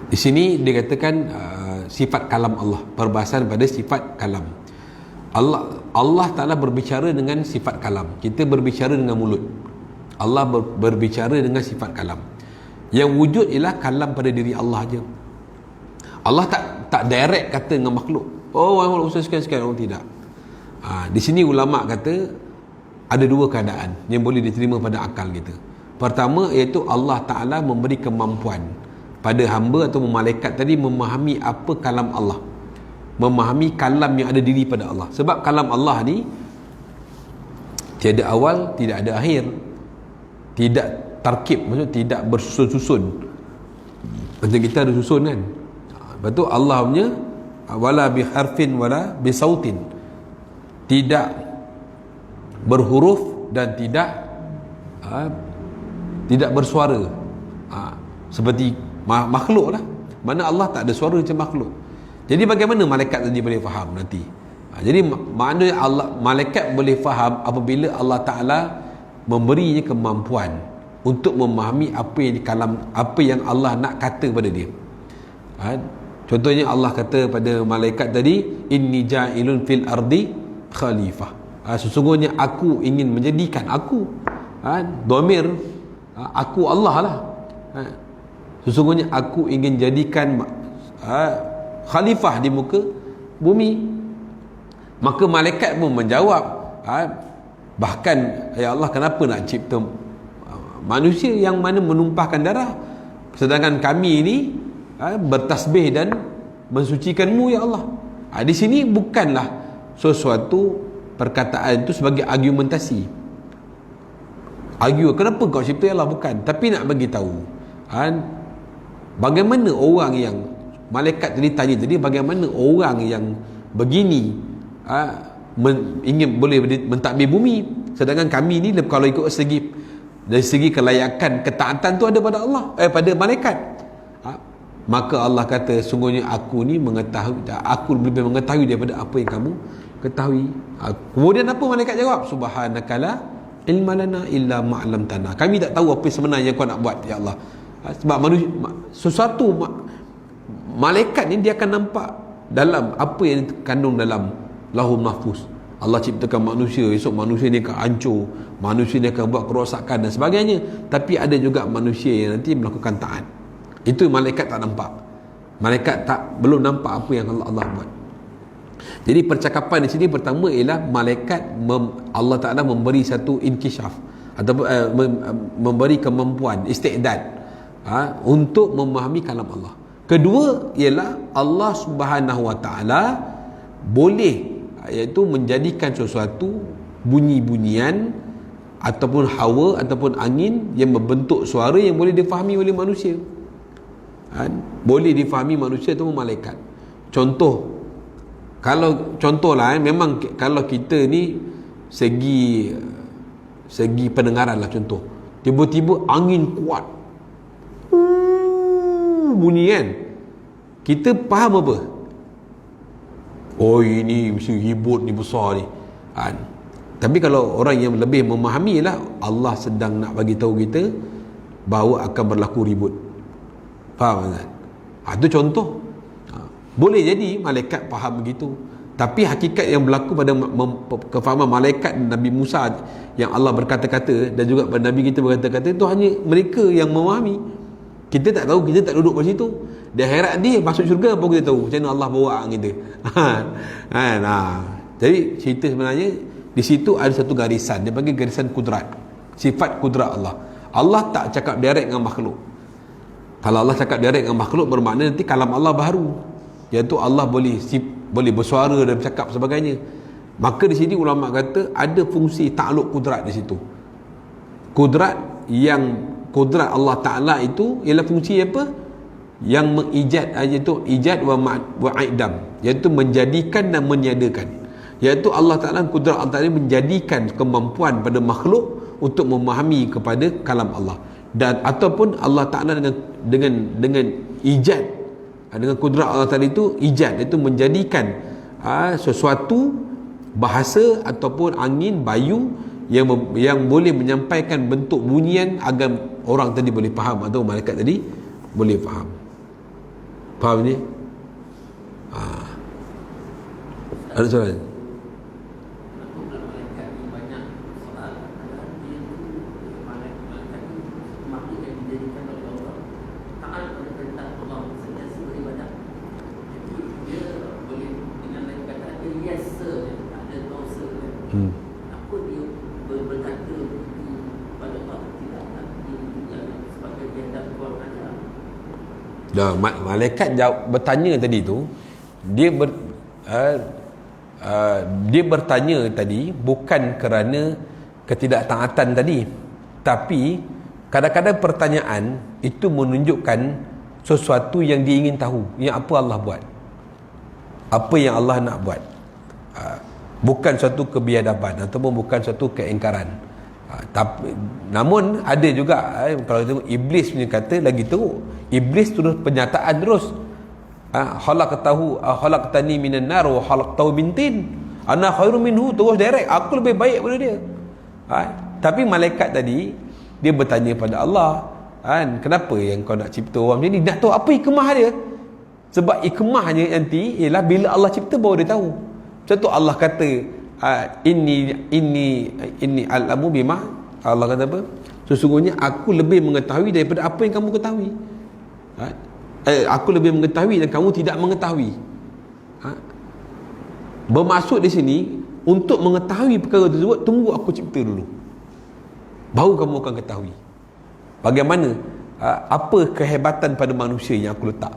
Di sini dia katakan sifat kalam Allah, perbahasan pada sifat kalam. Allah Ta'ala berbicara dengan sifat kalam. Kita berbicara dengan mulut. Allah berbicara dengan sifat kalam. Yang wujud ialah kalam pada diri Allah aja. Allah tak direct kata dengan makhluk. Oh, makhluk sekian-sekian. Oh, tidak. Di sini ulama kata ada dua keadaan yang boleh diterima pada akal kita. Pertama iaitu Allah Ta'ala memberi kemampuan pada hamba atau malaikat tadi memahami apa kalam Allah, memahami kalam yang ada diri pada Allah. Sebab kalam Allah ni tiada awal, tidak ada akhir, tidak tarkib, maksudnya tidak bersusun-susun. Macam kita ada susun kan. Lepas tu Allah punya wala biharfin wala bisautin, tidak berhuruf dan tidak bersuara, seperti makhluk lah. Mana Allah tak ada suara macam makhluk. Jadi bagaimana malaikat tadi boleh faham nanti? Jadi maknanya malaikat boleh faham apabila Allah Ta'ala memberinya kemampuan untuk memahami apa yang Allah nak kata pada dia. Contohnya Allah kata pada malaikat tadi, inni ja'ilun fil ardi khalifah. Sesungguhnya aku ingin menjadikan aku, domir aku Allah lah, sesungguhnya aku ingin jadikan khalifah di muka bumi. Maka malaikat pun menjawab, bahkan ya Allah, kenapa nak cipta manusia yang mana menumpahkan darah, sedangkan kami ini bertasbih dan mensucikanmu ya Allah. Di sini bukanlah sesuatu perkataan itu sebagai argumentasi. Kenapa kau cipta ya Allah, bukan. Tapi nak bagi tahu bagaimana orang yang malaikat tadi tanya tadi, bagaimana orang yang begini ingin boleh mentadbir bumi, sedangkan kami ni kalau ikut dari segi kelayakan ketaatan tu ada pada Allah, pada malaikat. Maka Allah kata, sungguhnya aku ni mengetahui, aku lebih mengetahui daripada apa yang kamu ketahui. Kemudian apa malaikat jawab? Subhanakala ilma lana illa ma'lamtana. Kami tak tahu apa sebenarnya kau nak buat ya Allah. Sebab manusia, sesuatu malaikat ni dia akan nampak dalam apa yang kandung dalam Lauhul Mahfuz. Allah ciptakan manusia, esok manusia ni akan hancur, manusia ni akan buat kerosakan dan sebagainya. Tapi ada juga manusia yang nanti melakukan taat. Itu malaikat tak nampak. Malaikat belum nampak apa yang Allah buat. Jadi percakapan di sini pertama ialah malaikat Allah Ta'ala memberi satu inkisyaf ataupun memberi kemampuan isti'dad untuk memahami kalam Allah. Kedua ialah Allah Subhanahu Wa Ta'ala boleh, iaitu menjadikan sesuatu bunyi-bunyian ataupun hawa ataupun angin yang membentuk suara yang boleh difahami oleh manusia. Boleh difahami manusia ataupun malaikat. Contohlah memang kalau kita ni segi pendengaran lah, contoh tiba-tiba angin kuat bunyi kan, kita faham apa? Oh, ini mesti ribut ni besar ni Tapi kalau orang yang lebih memahami lah, Allah sedang nak bagi tahu kita bahawa akan berlaku ribut. Faham tak? Itu contoh. Boleh jadi malaikat faham begitu, tapi hakikat yang berlaku pada kefahaman malaikat Nabi Musa yang Allah berkata-kata dan juga pada Nabi kita berkata-kata, itu hanya mereka yang memahami. Kita tak tahu, kita tak duduk kat situ. Di akhirat dia masuk syurga baru kita tahu macam mana Allah bawa kita. Kan? Jadi cerita sebenarnya di situ ada satu garisan, dia panggil garisan kudrat. Sifat kudrat Allah. Allah tak cakap direct dengan makhluk. Kalau Allah cakap direct dengan makhluk bermakna nanti kalam Allah baru, iaitu Allah boleh bersuara dan bercakap sebagainya. Maka di sini ulama kata ada fungsi takluk kudrat di situ. Kudrat Allah Ta'ala itu ialah fungsi apa? Yang mengijad, iaitu ijad wa idam, iaitu menjadikan dan meniadakan. Iaitu Allah Ta'ala, kudrat Allah Ta'ala menjadikan kemampuan pada makhluk untuk memahami kepada kalam Allah. Dan ataupun Allah Ta'ala dengan ijad, dengan kudrat Allah Ta'ala itu ijad, itu menjadikan sesuatu bahasa ataupun angin, bayu yang boleh menyampaikan bentuk bunyian agar orang tadi boleh faham atau malaikat tadi boleh faham. Faham ni? Ada soalan? Malaikat bertanya tadi tu, dia bertanya tadi bukan kerana ketidaktaatan tadi, tapi kadang-kadang pertanyaan itu menunjukkan sesuatu yang dia ingin tahu, yang apa Allah buat, apa yang Allah nak buat, bukan suatu kebiadaban ataupun bukan suatu keingkaran. Tapi namun ada juga kalau tengok Iblis punya kata lagi teruk. Iblis terus pernyataan terus, khalaqtani minan nar wa khalaqtahu min tin, ana khairu minhu, terus direct, aku lebih baik daripada dia. Tapi malaikat tadi dia bertanya pada Allah, kenapa yang kau nak cipta orang macam ni? Nak tahu apa hikmah dia. Sebab hikmahnya nanti ialah bila Allah cipta baru dia tahu. Macam tu Allah kata, inni alamu bima, Allah kata apa? Sesungguhnya aku lebih mengetahui daripada apa yang kamu ketahui. Aku lebih mengetahui dan kamu tidak mengetahui. Bermaksud di sini untuk mengetahui perkara tersebut, tunggu aku cipta dulu, baru kamu akan ketahui bagaimana, apa kehebatan pada manusia yang aku letak.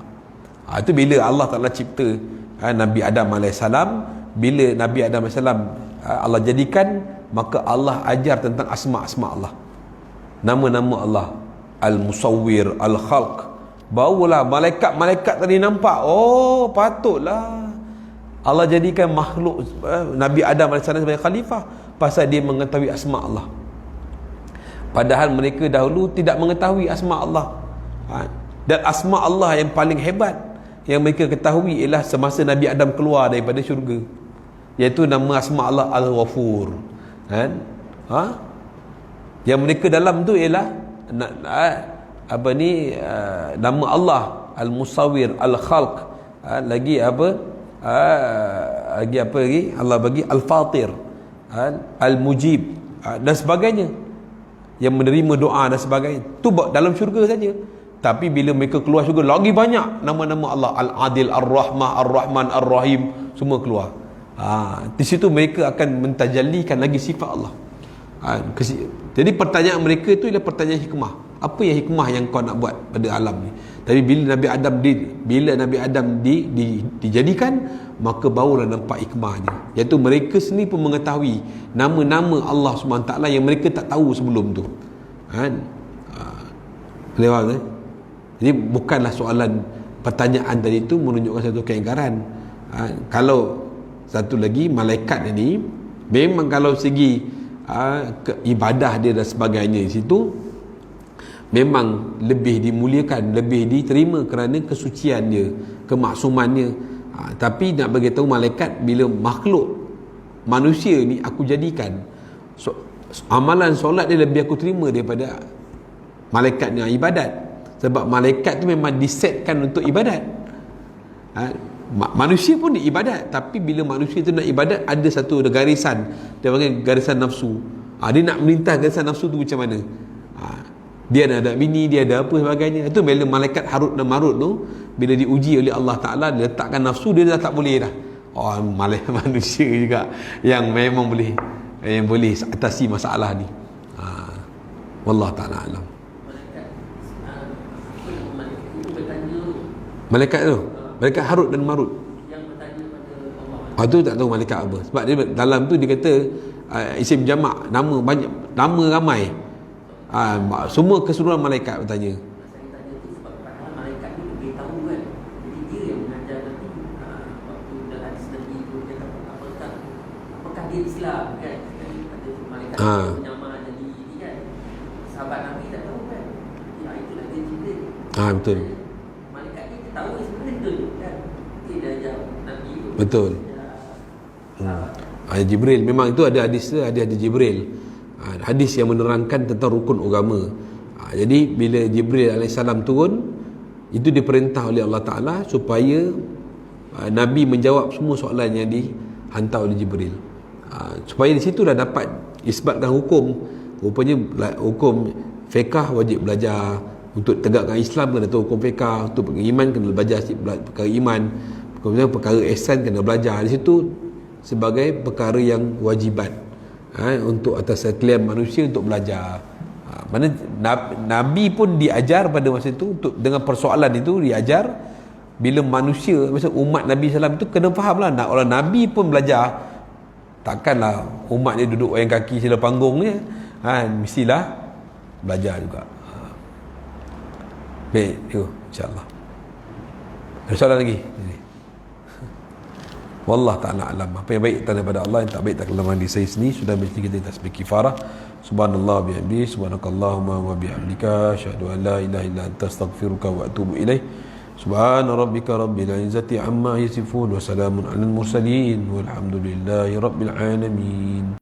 Itu bila Allah Ta'ala cipta Nabi Adam AS. Bila Nabi Adam AS Allah jadikan, maka Allah ajar tentang asma-asma Allah, nama-nama Allah, Al-Musawwir, Al-Khalq. Barulah malaikat tadi nampak, oh patutlah Allah jadikan makhluk Nabi Adam AS sebagai khalifah, pasal dia mengetahui asma Allah. Padahal mereka dahulu tidak mengetahui asma Allah. Dan asma Allah yang paling hebat yang mereka ketahui ialah semasa Nabi Adam keluar daripada syurga, iaitu nama asma Allah Al-Ghafur. Yang mereka dalam tu ialah nama Allah Al-Musawwir, Al-Khalq, lagi apa lagi Allah bagi Al-Fatir, Al-Mujib, dan sebagainya, yang menerima doa dan sebagainya. Tu dalam syurga saja. Tapi bila mereka keluar syurga, lagi banyak nama-nama Allah, Al-Adil, Ar-Rahmah, Ar-Rahman, Ar-Rahim, semua keluar. Di situ mereka akan mentajallikan lagi sifat Allah. Jadi pertanyaan mereka itu ialah pertanyaan hikmah. Apa yang hikmah yang kau nak buat pada alam ni? Tapi bila Nabi Adam dijadikan, maka barulah nampak hikmahnya, iaitu mereka sendiri pun mengetahui nama-nama Allah SWT yang mereka tak tahu sebelum tu. Jadi bukanlah soalan pertanyaan tadi itu menunjukkan satu keingkaran. Kalau satu lagi, malaikat ini memang kalau segi ibadah dia dan sebagainya di situ memang lebih dimuliakan, lebih diterima kerana kesucian dia, kemaksumannya. Tapi nak bagi tahu malaikat, bila makhluk manusia ni aku jadikan, amalan solat dia lebih aku terima daripada malaikat yang ibadat. Sebab malaikat tu memang disetkan untuk ibadat. Manusia pun ibadat, tapi bila manusia tu nak ibadat, ada satu garisan, dia panggil garisan nafsu. Dia nak melintas garisan nafsu tu macam mana. Dia ada bini, dia ada apa sebagainya. Itu bila malaikat Harut dan Marut tu, bila diuji oleh Allah Ta'ala, dia letakkan nafsu, dia dah tak boleh dah. Oh, manusia juga yang memang boleh atasi masalah ni. Wallah ta'ala alam. Malaikat tu, malaikat Harut dan Marut. Tu tak tahu malaikat apa. Sebab dia dalam tu dia kata isim jamak, nama banyak, nama ramai. Semua keseluruhan malaikat bertanya. Islam kan, malaikat menyamar jadi ini kan, sahabat Nabi tak tahu kan, itulah dia Jibril. Betul. Malaikat ni dia tahu sebenarnya betul kan, dia dah ajar Nabi tu. Betul. Jibril memang itu ada hadis dia, ada Jibril. Hadis yang menerangkan tentang rukun agama. Jadi bila Jibril AS turun, itu diperintah oleh Allah Ta'ala supaya Nabi menjawab semua soalan yang dihantar oleh Jibril. Supaya di situ dah dapat isbatkan hukum. Rupanya hukum fiqh wajib belajar. Untuk tegakkan Islam kena tahu hukum fiqh. Untuk beriman kena belajar perkara iman. Kemudian perkara ihsan kena belajar. Di situ sebagai perkara yang wajibat untuk atas sekalian manusia untuk belajar. Mana Nabi pun diajar pada masa itu untuk dengan persoalan itu diajar. Bila manusia, macam umat Nabi SAW itu kena faham lah. Orang Nabi pun belajar. Takkanlah umat dia duduk wayang kaki sila panggung je. Mestilah belajar juga. Baik, yuk, insyaAllah. Ada soalan lagi? Wallah ta'ala alam. Apa yang baik tanda pada Allah, yang tak baik tak kelemahan di saya sendiri. Sudah mesti kita tasbih kifarah. Subhanallah bihamdi, subhanakallahumma wa bihamdika, asyhadu an la ilaha illa anta, astaghfiruka wa atubu ilaih. Subhana rabbika rabbil izzati amma yasifun, wa salamun alal mursalin, walhamdulillahi rabbil alamin.